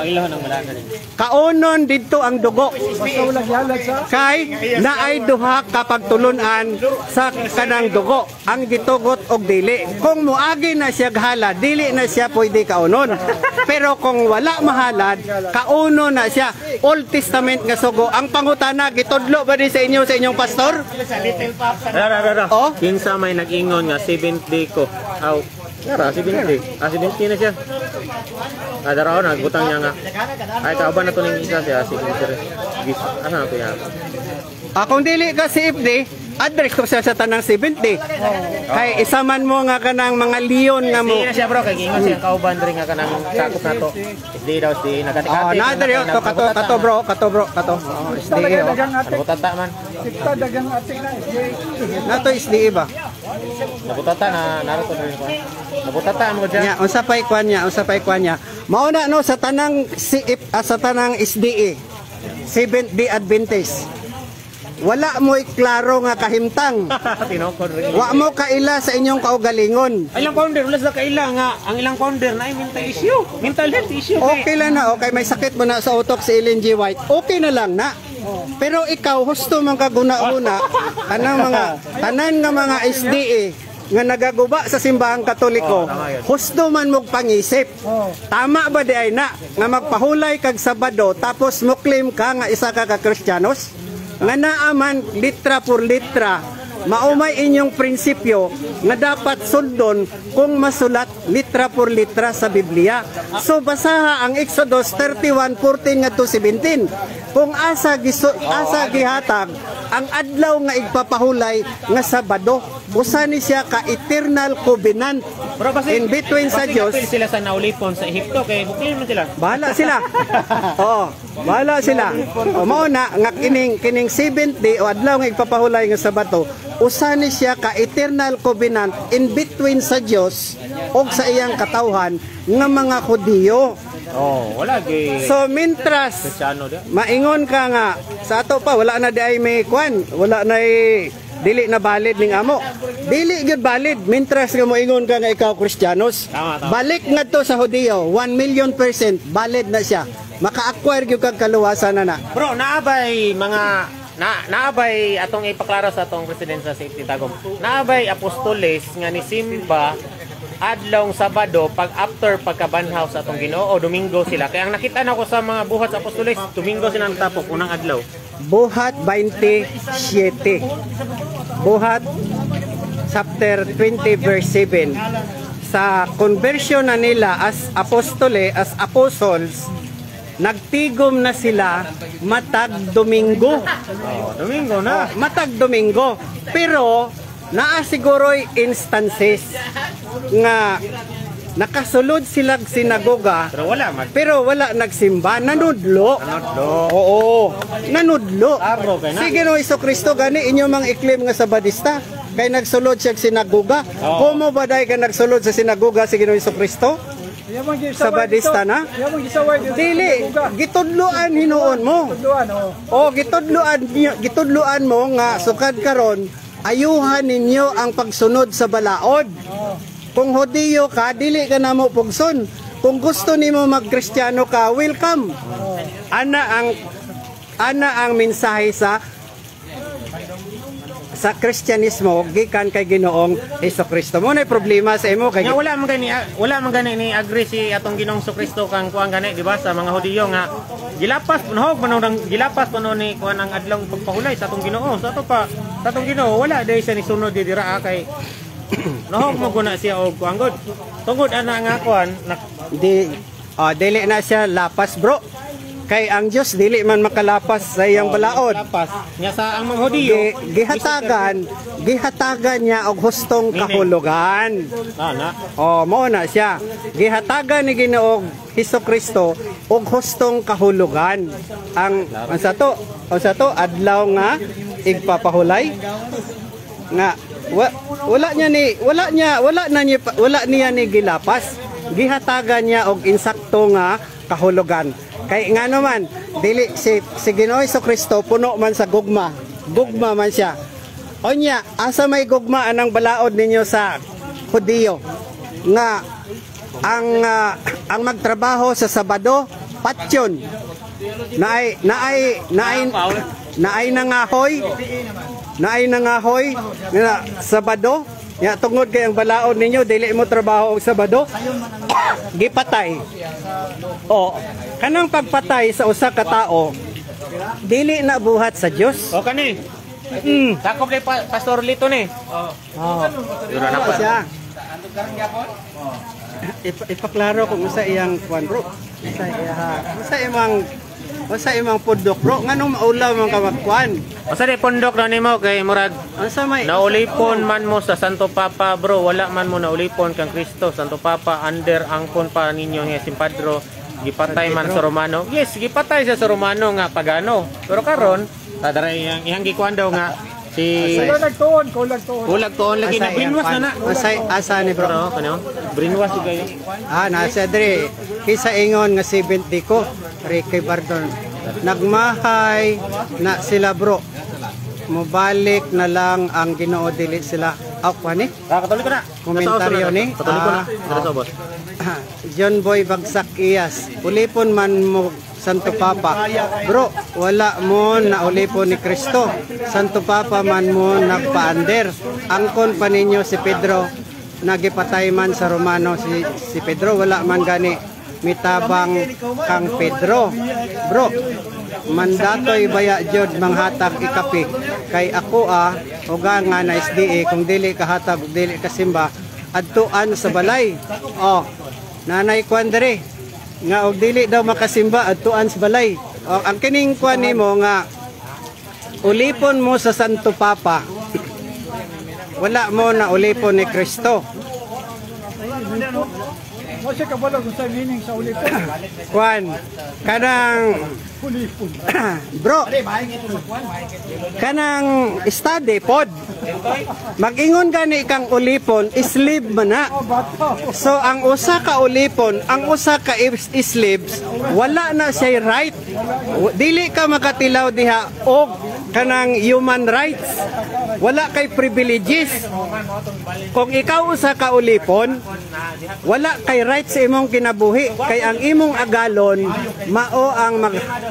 Ilaw nang malana rin. Kaunon didto ang dugo. Yalag sa Kay naay duha ka pagtulunan sa kanang dugo, ang gitugot og dili. Kung muagi na siya halad, dili na siya pwede kaunon. Pero kung wala mahalad, kauno na siya. Old Testament nga sugo. Ang pangutana gitudlo ba ni sa inyong pastor? Oh? Kinsa may nag-ingon nga 7th day ko. Aw, nara 7th day. 7th na siya. Ada raw nagbutang niya nga. Ay kauban na to ning isa siya signature. Asa na to ya? Kung dili ka si FD, address ko siya sa tanang 70. Kay isaman mo nga kanang mga leon nga mo. Sige na siya bro, kay ingon siya kauban rin nga kanang sakop na to. Di daw si nagatikati. Na diri to kato bro. SDA. dagang atik. Nabutata man. Sikta dagang atik na. Nato SDA ba? Nabutata na naruto rin ko. Nabutata mo diyan. Nya, unsa pay kwan niya. Mao na no sa tanang sa tanang SDA. Seventh Day Adventist. wala mo klaro nga kahimtang. Tinokod rin. Wa mo kaila sa inyong kaugalingon. Ang ilang founder, wala sa kaila nga. Ang ilang founder na ay mental issue. Mental health issue. Okay lang na, okay, may sakit mo na sa utok si Ellen G. White. Okay na lang na. Pero ikaw, husto man kaguna-una, tanan nga mga SDA, nga nagaguba sa simbahang Katoliko, husto man mong pangisip. Tama ba di ay na nga magpahulay kag Sabado tapos mo claim ka nga isa ka Kristyanos? Nga naaman litra por litra maumay inyong prinsipyo nga dapat sundon kung masulat litra por litra sa Biblia. So basaha ang Exodus 31:14 ngadto 17. Kung asa gihatag ang adlaw nga igpapahulay nga Sabado, usa ni siya ka eternal covenant in between sa Dios. Sila sa naulipon sa Ehipto kay buklin mo sila. Bahala sila. Oo, bahala sila. O mao na nga kining 7th day o adlaw nga igpapahulay nga Sabado, usa ni siya ka eternal covenant in between sa Dios ug sa iyang katawhan nga mga Hudiyo. Oh, wala gay. So mintras Kristyano dia. maingon ka nga sa ato pa wala na di ay may kwan, wala na dili na valid ning amo. Dili gyud valid mintras nga moingon ka nga ikaw Kristiyanos. Tama. Balik ngadto sa Hudiyo, 1,000,000% valid na siya. Maka-acquire gyud kag kaluwasan na. Bro, naabay mga naabay atong ipaklaro sa atong president sa Safety Tagum. Naabay apostoles nga ni Simba adlong Sabado pag after pagkabanhaw sa atong Ginoo o Domingo sila. Kaya ang nakita nako sa mga buhat sa apostoles, Domingo sila natapok unang adlaw. Buhat 27. Buhat chapter 20 verse 7. Sa conversion na nila as apostles, nagtigom na sila matag Domingo. Oh, Domingo na. Matag Domingo. Pero naa siguro'y instances nga nakasulod sila sinagoga pero wala nagsimba, nanudlo. Oo, nanudlo. Sige no, Iso Kristo gani inyo mang iklim nga Sabadista kay nagsulod siya sinagoga. Kumo ba day ka nagsulod sa sinagoga sige no, Iso Kristo? Sabadista na? Dili, gitudluan hinuon mo. O gitudluan mo nga sukad karon ayuhan ninyo ang pagsunod sa balaod. Kung Hudiyo ka, dili ka na mo pugson. Kung gusto nimo mag-Kristiyano ka, welcome. Ana ang mensahe sa Kristyanismo gikan kay Ginoong Hesukristo. Mo nay problema sa imo kay wala man gani ni agree si atong Ginoong Hesukristo kang kuan gani di ba sa mga Hudiyo nga gilapas panahog gilapas ni kuan ang adlaw pagpahulay sa atong Ginoo. Sa ato pa sa atong Ginoo wala day siya ni sunod di dira kay nahog mo guna siya og kuan god. Tungod ana nga kuan dili na siya lapas bro. Kay ang Dios dili man makalapas sa iyang balaod. Nya sa ang mga Hudiyo gihatagan niya og hustong kahulugan. Mao na siya. Gihatagan ni Ginoong Hesukristo og hustong kahulugan. Ang sa to adlaw nga igpapahulay nga wala niya ni gilapas. Gihatagan niya og insakto nga kahulugan. Kay nga naman, dili si Ginoong Hesukristo puno man sa gugma. Gugma man siya. Onya, asa may gugma anang balaod ninyo sa Hudiyo nga ang magtrabaho sa Sabado patyon. Naay nangahoy nga Sabado. Ya tungod kay ang balaod ninyo dili mo trabaho og Sabado. Gipatay. Kanang pagpatay sa usa ka tao dili na buhat sa Dios. O kani. Sakop kay Pastor Lito ni. Dura na pa. Siya. Ipaklaro kung usa iyang kuan bro. Usa imang pundok bro nganong maulaw man ka magkuan. Usa di pundok na nimo kay murag unsa may naulipon man mo sa Santo Papa bro, wala man mo naulipon kang Kristo. Santo Papa under angkon pa ninyo nga Simpadro. Gipatay man sa Romano. Yes, gipatay siya sa Romano nga pagano. Pero karon tadara iyang gikuan daw nga si Kulag tuon lagi na brainwash na. Asa ni bro? Kano? Brainwash kayo. Nasa dre kisa ingon nga 70 ko Ricky Bardon. Nagmahay na sila bro. mobalik na lang ang Ginoo dili sila. Ni? Katoliko na. Komentaryo ni. Katoliko na. Diretso boss. John Boy Bagsak Iyas. Ulipon man mo Santo Papa. Bro, wala mo na ulipon ni Kristo. Santo Papa man mo nagpaander. Angkon pa ninyo si Pedro. Nagipatay man sa Romano si Pedro. Wala man gani mitabang kang Pedro. Bro, mandatoy baya jud manghatag ikapi. Kay ako uga nga na SDA kung dili kahatag ug dili kasimba adtuan sa balay. Nanay kwan diri nga og dili daw makasimba adtuan sa balay. Ang kining kwan nimo nga ulipon mo sa Santo Papa. Wala mo na ulipon ni Kristo. Mo siya kabalo kung sa meaning sa ulipon. Kwan kanang Ulipon. bro, kanang study pod. Mag-ingon gani kang ulipon, islib man na. So ang usa ka ulipon, ang usa ka islibs, wala na siya right. Dili ka makatilaw diha og kanang human rights. Wala kay privileges. Kung ikaw usa ka ulipon, wala kay rights sa imong kinabuhi. Kay ang imong agalon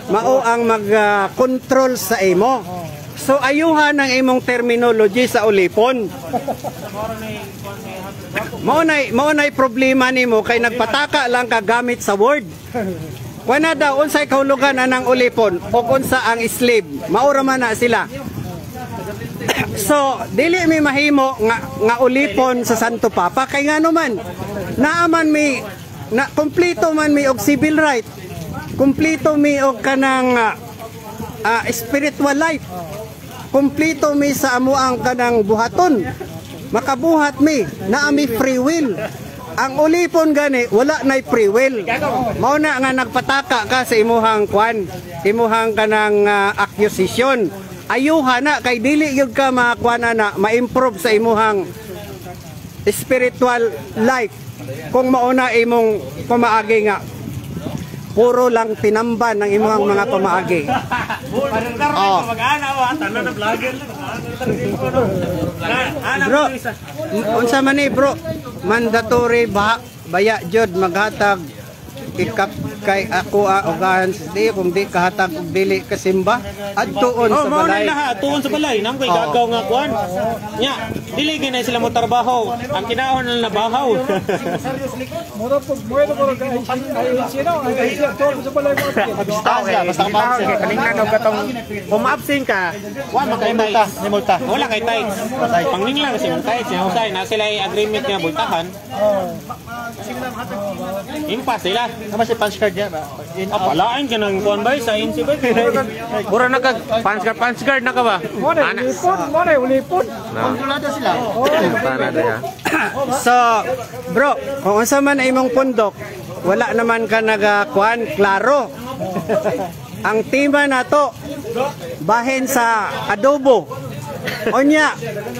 mao ang mag-control sa imo. So ayuhan ang imong terminology sa ulipon. Mao nay problema nimo kay nagpataka lang ka gamit sa word. Kuana daw unsay kahulugan anang ulipon o unsa ang slave. Maura man na sila. So dili mi mahimo nga ulipon sa Santo Papa kay ngano man naaman mi na kompleto man mi og civil right. Kompleto mi og kanang spiritual life. Kompleto mi sa amuang kanang buhaton. Makabuhat mi, naa mi free will. Ang ulipon gani wala nay free will. Mao na nga nagpataka ka sa imuhang kwan, imuhang kanang accusation. Ayuha na kay dili gyud ka makakuana na ma-improve sa imuhang spiritual life. Kung mauna imong pamaagi nga puro lang tinamban ng imong mga pamaagi. Bro, unsa man ni bro? Mandatory baya jud maghatag ikap kay ako ogan di kung di kahatag og dili kasimba adtuon sa balay. Tuon sa balay nang koy gagaw nga kuan. Nya, dili ginay sila mo trabaho. Ang kinahon na bahaw. Mura po ay sino ay sa balay mo. Basta ka kaningnan og katong kung ma-absent ka, wa makay multa. Wala kay tax. Pangninglang kasi multa siya usay na sila ay agreement niya multahan. Impas sila. Sama si punch card niya ba? Palaan ka ng kuan bay sa INC ba? Mura na ka punch card na ka ba? Mo na ulipon. Kontrolado sila. So, bro, kung unsa man imong pundok, wala naman ka nagakuan, klaro. Ang tema nato bahin sa adobo. Onya,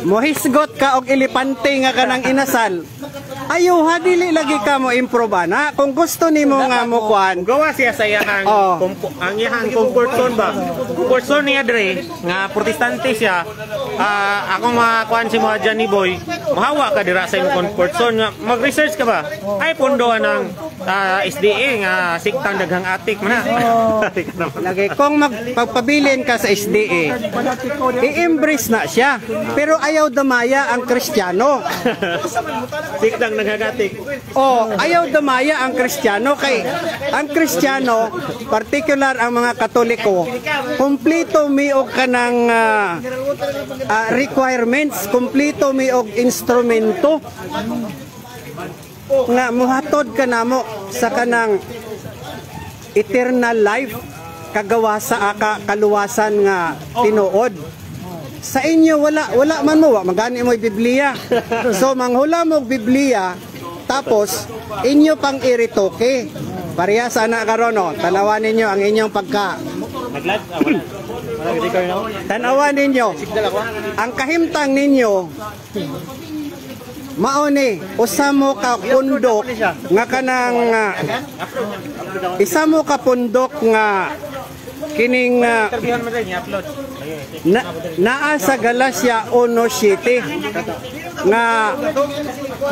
mohisgot ka og ilipante nga kanang inasal. Ayuha dili lagi ka mo improve na. Kung gusto nimo nga mo kuan, gawa siya sa iyang ang iyang comfort zone ba? Comfort zone niya dre nga protestante siya. Akong makuan si mga Johnny Boy, mahawa ka dira sa imong comfort zone nga mag-research ka ba? Ay pondoan ng SDA nga siktang daghang atik man na. Lagi kung magpabilin ka sa SDA, i-embrace na siya. Pero ayaw damaya ang Kristiyano. Siktang naghagatik. Ayaw damaya ang Kristiyano kay ang Kristiyano, particular ang mga Katoliko, kumpleto mi og kanang requirements, kumpleto mi og instrumento nga muhatod ka namo sa kanang eternal life kagawasa kaluwasan nga tinuod. Sa inyo wala man mo magani mo Biblia. So manghula mo Biblia tapos inyo pang iritoke. Pareha sa ana karon tanawan ninyo ang inyong pagka. Tanawan ninyo. Ang kahimtang ninyo mao ni usa mo ka pundok nga kanang isa mo ka pundok nga kining naa sa Galacia 1:7 nga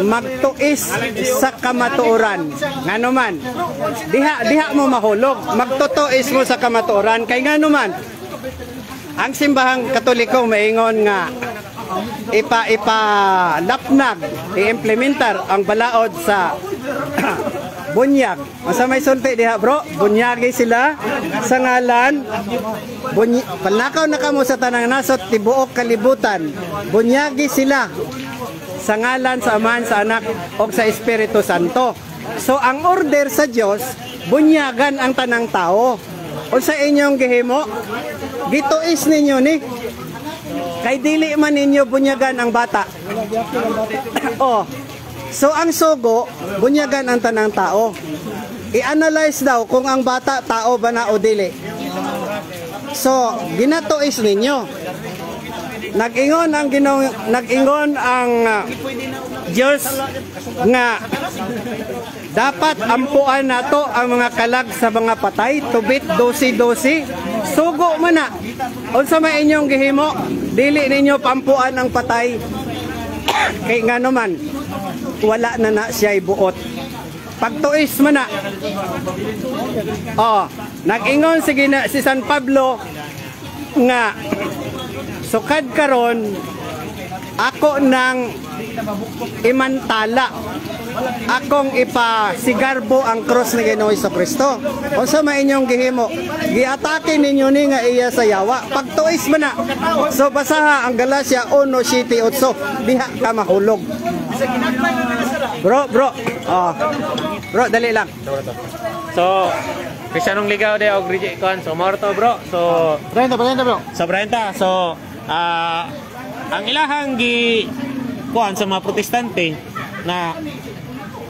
magtuis sa kamatuoran. Ngano man, diha mo mahulog, magtutuis mo sa kamatuoran kay ngano man. Ang simbahang Katoliko maingon nga lapnag, i-implementar ang balaod sa bunyag. Masa may sulti diha bro, bunyagi sila sa ngalan palnakaw na kamo sa tanang nasot tibuok kalibutan. Bunyagi sila sa ngalan sa Amahan, sa Anak o sa Espiritu Santo. So ang order sa Dios, bunyagan ang tanang tao. O sa inyong gihimo, gituis ninyo ni kay dili man ninyo bunyagan ang bata. Oh. So ang sugo, bunyagan ang tanang tao. I-analyze daw kung ang bata tao ba na o dili. So, ginatuis ninyo. Nag-ingon ang Diyos nga dapat ampuan nato ang mga kalag sa mga patay, tubit 12-12. Sugo man na. Unsa may inyong gihimo, dili ninyo pampuan ang patay. Kay ngano man, wala na siya ibuot. Pagtuis man na. Oh, nag-ingon si San Pablo nga sukad karon ako nang imantala, akong ipasigarbo ang cross ni Ginoong Jesucristo. O sa inyong gihimo, giatake ninyo ni nga iya sa yawa, pagtuis man na. So basaha ang Galacia 1:7-8, diha ka mahulog. Bro, bro, dali lang. So, Kristiyanong Ligaw de og Rigi Kuan. So morto bro. So 30 bro. Sa 30. So ang ilahang gi kuan sa mga protestante na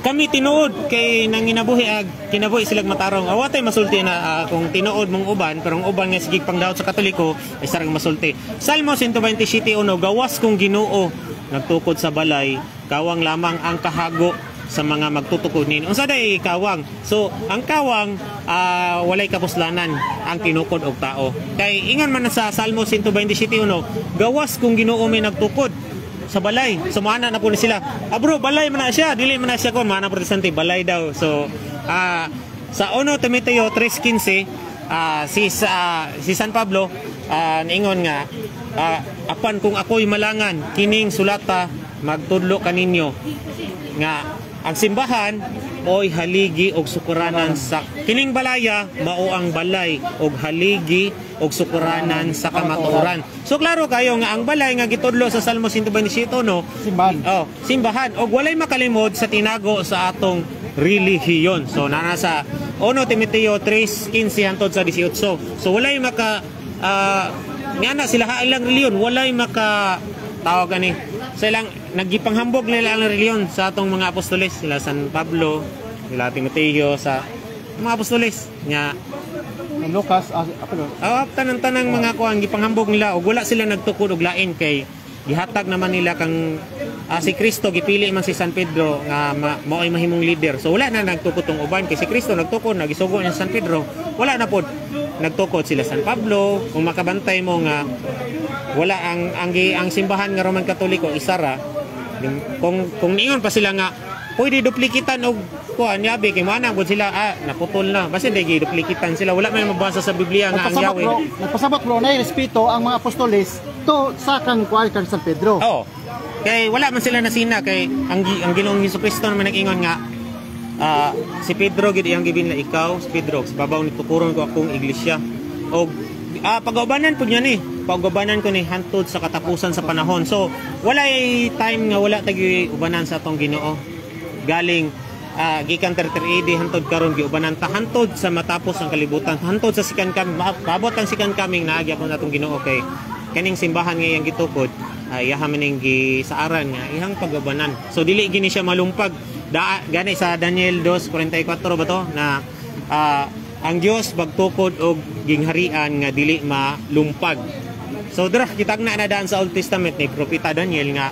kami tinuod kay nang kinabuhi silang matarong. Awatay masulti na kung tinuod mong uban pero ang uban nga sige pangdaot sa Katoliko ay sarang masulti. Salmo 127:1, gawas kong Ginoo nagtukod sa balay, kawang lamang ang kahago sa mga magtutukod nin. Unsa day kawang? So, ang kawang walay kapuslanan ang kinukod og tao. Kay ingon man sa Salmo 127:1, gawas kung Ginoo may nagtukod sa balay. So, maana na po ni sila. Bro, balay man na siya. Dili man na siya kon maana protestante, balay daw. So, sa 1 Timoteo 3:15, si San Pablo niingon nga apan kung ako'y malangan kining sulata magtudlo kaninyo nga ang simbahan oy haligi og sukuranan sa kining balaya mao ang balay og haligi og sukuranan sa kamatuoran. So klaro kayo nga ang balay nga gitudlo sa Salmo 127 no, Simbahan. Oh, simbahan og walay makalimod sa tinago sa atong relihiyon. So nana sa 1 Timoteo 3:15 hangtod sa 18. So walay maka nga sila ilang reliyon walay maka tawag gani sa ilang nagipanghambog nila ang reliyon sa atong mga apostoles, sila San Pablo, sila Timoteo, sa mga apostoles nga Lucas, tanang mga kuan gipanghambog nila og wala sila nagtukod og lain kay gihatag naman nila kang si Kristo, gipili man si San Pedro nga mao'y mahimong leader. So wala na nagtukod tong uban kay si Kristo nagtukod, nagisugo niya San Pedro, wala na pod nagtukod sila San Pablo. Kung makabantay mo nga wala ang simbahan nga Roman Katoliko isara, kung niingon pa sila nga pwede duplikitan og kuan yabi kay mana gud sila naputol na basta di duplikitan sila, wala man mabasa sa Biblia nga ang Yahweh. Nagpasabot bro na respeto ang mga apostoles to sa kang kuan kang San Pedro. Oo. Kay wala man sila nasina kay ang Ginoong Jesucristo naman nag-ingon nga si Pedro gid iyang gibin na ikaw si Pedro sa babaw ni tukuron ko akong iglesia og pag-ubanan po niya ni pag-ubanan ko ni hantod sa katapusan sa panahon. So wala time nga wala tagi ubanan sa atong Ginoo galing gikan 33 AD hantod karon giubanan ta hantod sa matapos ang kalibutan, hantod sa sikan kami maabot ang sikan kaming naagya ko natong Ginoo kay kaning simbahan nga iyang gitukod iyaha maning gisaaran nga iyang pag-ubanan. So dili gini siya malumpag gani sa Daniel 2:44 ba to na ang Dios magtukod og gingharian nga dili malumpag. So dira kitag na daan sa Old Testament ni propeta Daniel nga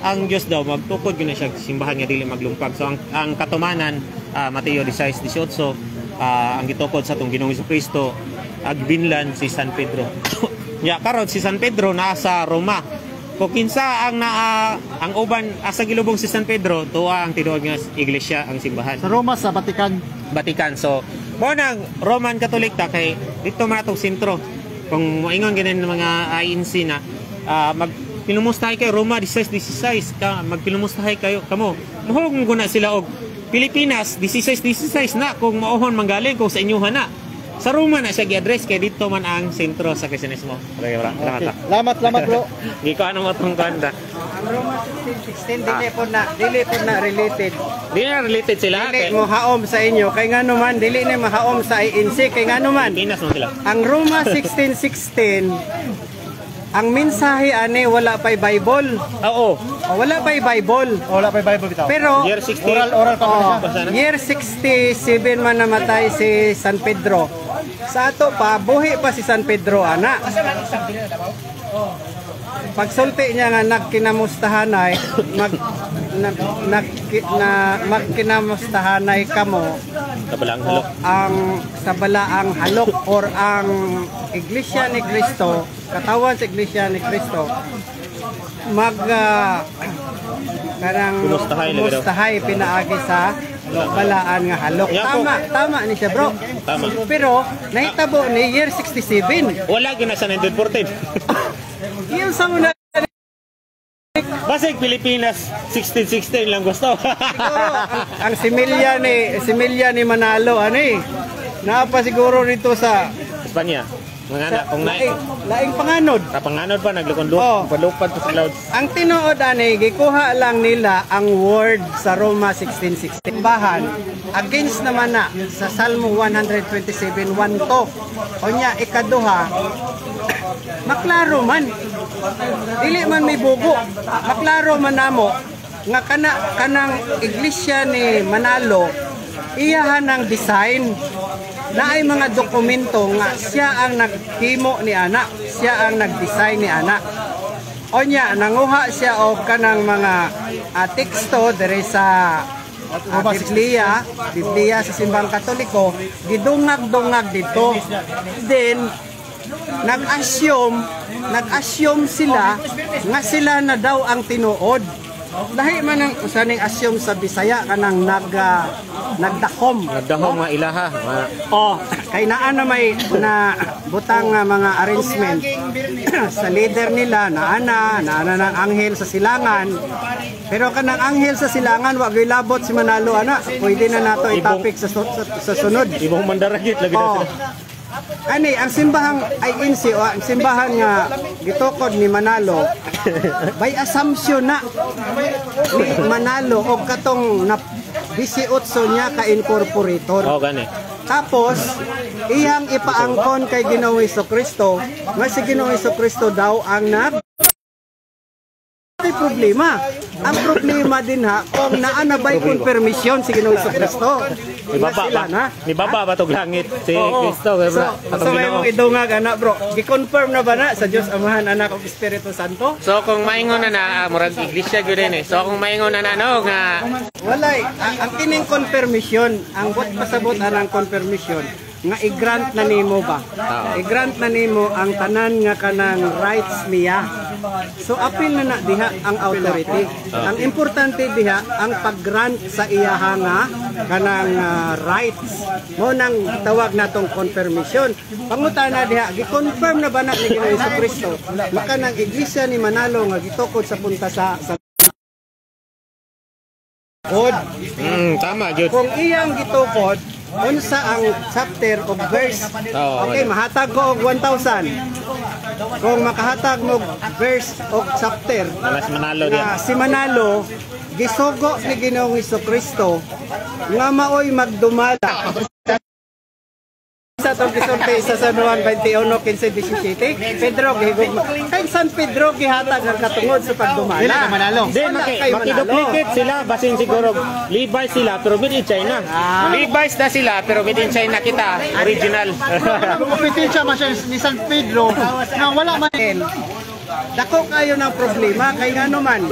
ang Dios daw magtukod gyud na siya simbahan nga dili maglumpag. So ang katumanan Mateo 16:18 ang gitukod sa atong Ginoong Jesucristo agbinlan si San Pedro. Ya karon si San Pedro naa sa Roma. Kung kinsa ang ang uban asa gilubong si San Pedro, tuwa ang tinuod nga iglesia ang simbahan. Sa Roma, sa Vatican. Vatican. So, mo nang Roman Catholic ta kay dito man atong sentro. Kung moingon ganin mga INC na magpinumustahay kayo Roma 16-16 ka magpinumustahay kayo kamo. Muhog mo na sila og Pilipinas 16-16 na kung maohon manggaling kung sa inyohan na. Sa Roma na siya gi-address kay dito man ang sentro sa Kristiyanismo. Okay, Salamat bro. Gi ko ano matong kanda. Ang Roma 16:16 dili po na related. Di na related sila Dili mo haom sa inyo kay ngano man dili na mahaom sa INC kay ngano man. Pilipinas mo sila. Ang Roma 16:16 ang mensahe ani wala pa'y Bible. Oo. Wala pa'y Bible. Wala pa Bible bitaw. Pero Year 60. Oral pa year 67 man namatay si San Pedro. Sa ato pa buhi pa si San Pedro ana. Pagsulti niya nga nagkinamustahanay magkinamustahanay kamo Kabalang halok. ang sabalaang halok or ang Iglesia ni Cristo, katawan sa Iglesia ni Cristo kanang kumustahay pinaagi sa balaan nga halok. Tama ni siya bro. Tama. Pero nahitabo ni year 67. Wala gina sa 1914. Yung sa una Basig Pilipinas 16-16 lang gusto. siguro ang similya ni Manalo ani. Naapa siguro rito sa Espanya. Mga anak kung laing panganod. kapanganod pa naglukon-lukon, palupad pa sa clouds. Ang tinuod ani gikuha lang nila ang word sa Roma 16:16. Bahan against naman na sa Salmo 127:1-2. Onya ikaduha maklaro man. Dili man may bugo. Maklaro man namo nga kanang iglesia ni Manalo iyahan ang design na ay mga dokumento nga siya ang naghimo ni ana, siya ang nagdesign ni ana. Onya nanguha siya og kanang mga teksto diri sa Biblia sa simbang Katoliko, gidungag-dungag dito. Then nag-assume sila nga sila na daw ang tinuod. Lahi man ang usaning assume sa Bisaya kanang nagdakom. Nagdahom nga ilaha. Kay naa na may na butang nga mga arrangement sa leader nila naana ng anghel sa silangan. Pero kanang anghel sa silangan wa gyud labot si Manalo ana. Pwede na nato i-topic sa sunod. Ibong mandaragit lagi na sila. Ani ang simbahang INC o ang simbahan nga gitukod ni Manalo by assumption na ni Manalo og katong na 18 niya ka incorporator. Gani. Tapos iyang ipaangkon kay Ginoong Hesukristo nga si Ginoong Hesukristo daw ang problema. Ang problema din ha kung naa na ba'y confirmation si Ginoong Hesukristo. Nibaba ba tog langit si Kristo So may mong idungag anak bro. Gi-confirm na ba na sa Dios Amahan, Anak ug Espiritu Santo? So kung maingon na murag iglesia gyud din eh. So kung maingon na nga Walay ang kining confirmation, ang pasabot anang confirmation nga i-grant na nimo ba? I-grant na nimo ang tanan nga kanang rights niya. So apil na diha ang authority. Ang importante diha ang pag-grant sa iyaha nga kanang rights. Mo nang tawag natong confirmation. Pangutana diha, gi-confirm na ba na ni Ginoong Hesukristo nga kanang iglesia ni Manalo nga gitukod sa punta sa God. Tama gyud. Kung iyang gitukod unsa ang chapter o verse. Okay, mahatag ko og 1,000. Kung makahatag mo verse o chapter, Manalo diyan. si Manalo gisugo ni Ginoong Hesukristo nga maoy magdumala sa itong gisulti sa San Juan 21:15-17, Pedro gihigog kay San Pedro gihatag ang katungod sa pagdumala. Dili ka Manalo. Then makiduplicate sila basin siguro Levi's sila pero made in China. Levi's na sila pero made in China kita original. Kompetensya man siya ni San Pedro na wala man. Dako kayo ng problema kay ngano man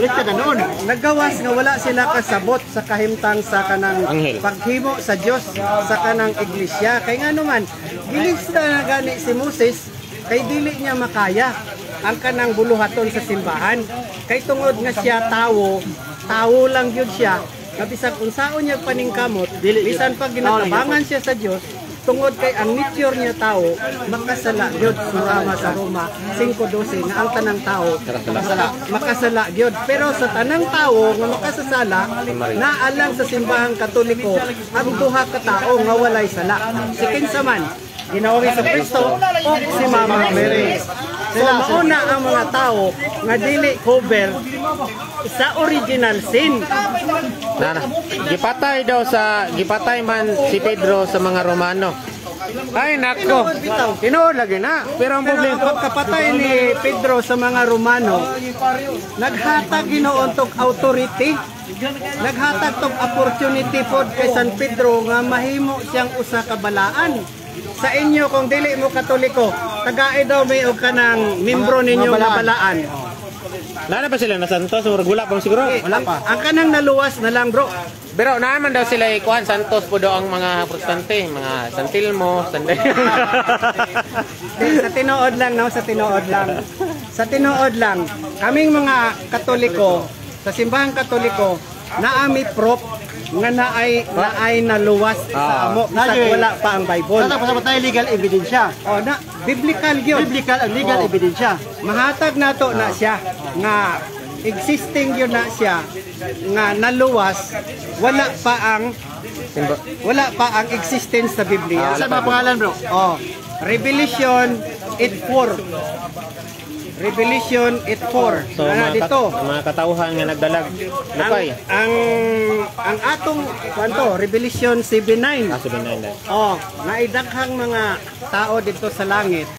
naggawas nga wala sila kasabot sa kahimtang sa kanang Anghel. paghimo sa Dios sa kanang iglesia kay ngano man gilista na gani si Moses kay dili niya makaya ang kanang buluhaton sa simbahan. Kay tungod nga siya tawo lang gyud siya. Nga bisan unsaon niya paningkamot, bisan pag ginatabangan siya sa Dios, tungod kay ang nature niya tao, makasala gyud surama sa Roma 5:12 nga ang tanang tao makasala gyud. Pero sa tanang tao nga makasasala, naalang sa simbahang Katoliko ang duha ka tao nga walay sala. Si kinsa man, Ginoong Jesucristo o si Mama Mary. So mauna ang mga tao nga dili cover sa original sin. Gipatay man si Pedro sa mga Romano. Ay nako, tinuod lagi na. Pero ang problema, pagkapatay ni Pedro sa mga Romano, naghatag Ginoon tog authority, naghatag tog opportunity pod kay San Pedro nga mahimo siyang usa ka balaan. Sa inyo kung dili mo Katoliko, tagaay daw may og kanang membro ninyo nga balaan. Nana ba sila na santos? Wala pa siguro? Wala pa. Ang kanang naluwas na lang, bro. Pero naman daw sila ikuan santos po daw ang mga protestante, mga Santilmo, Sa tinuod lang, no? Sa tinuod lang. Sa tinuod lang, kaming mga Katoliko, sa simbahang Katoliko, naami prop nga naay naluwas sa amo sa wala pa ang Bible. Sa tayo legal ebidensya. O na biblical gyud. Biblical ang legal ebidensya. Mahatag nato na siya nga existing yun na siya nga naluwas, wala pa ang existence sa Biblia. Sa mga pangalan, bro? Oh, Revelation 8:4. Revelation 8:4. So dito. mga katauhan nga nagdalag. Lukay. Ang atong kwanto, Revelation 7:9. 7:9. Oh, naidaghang mga tao dito sa langit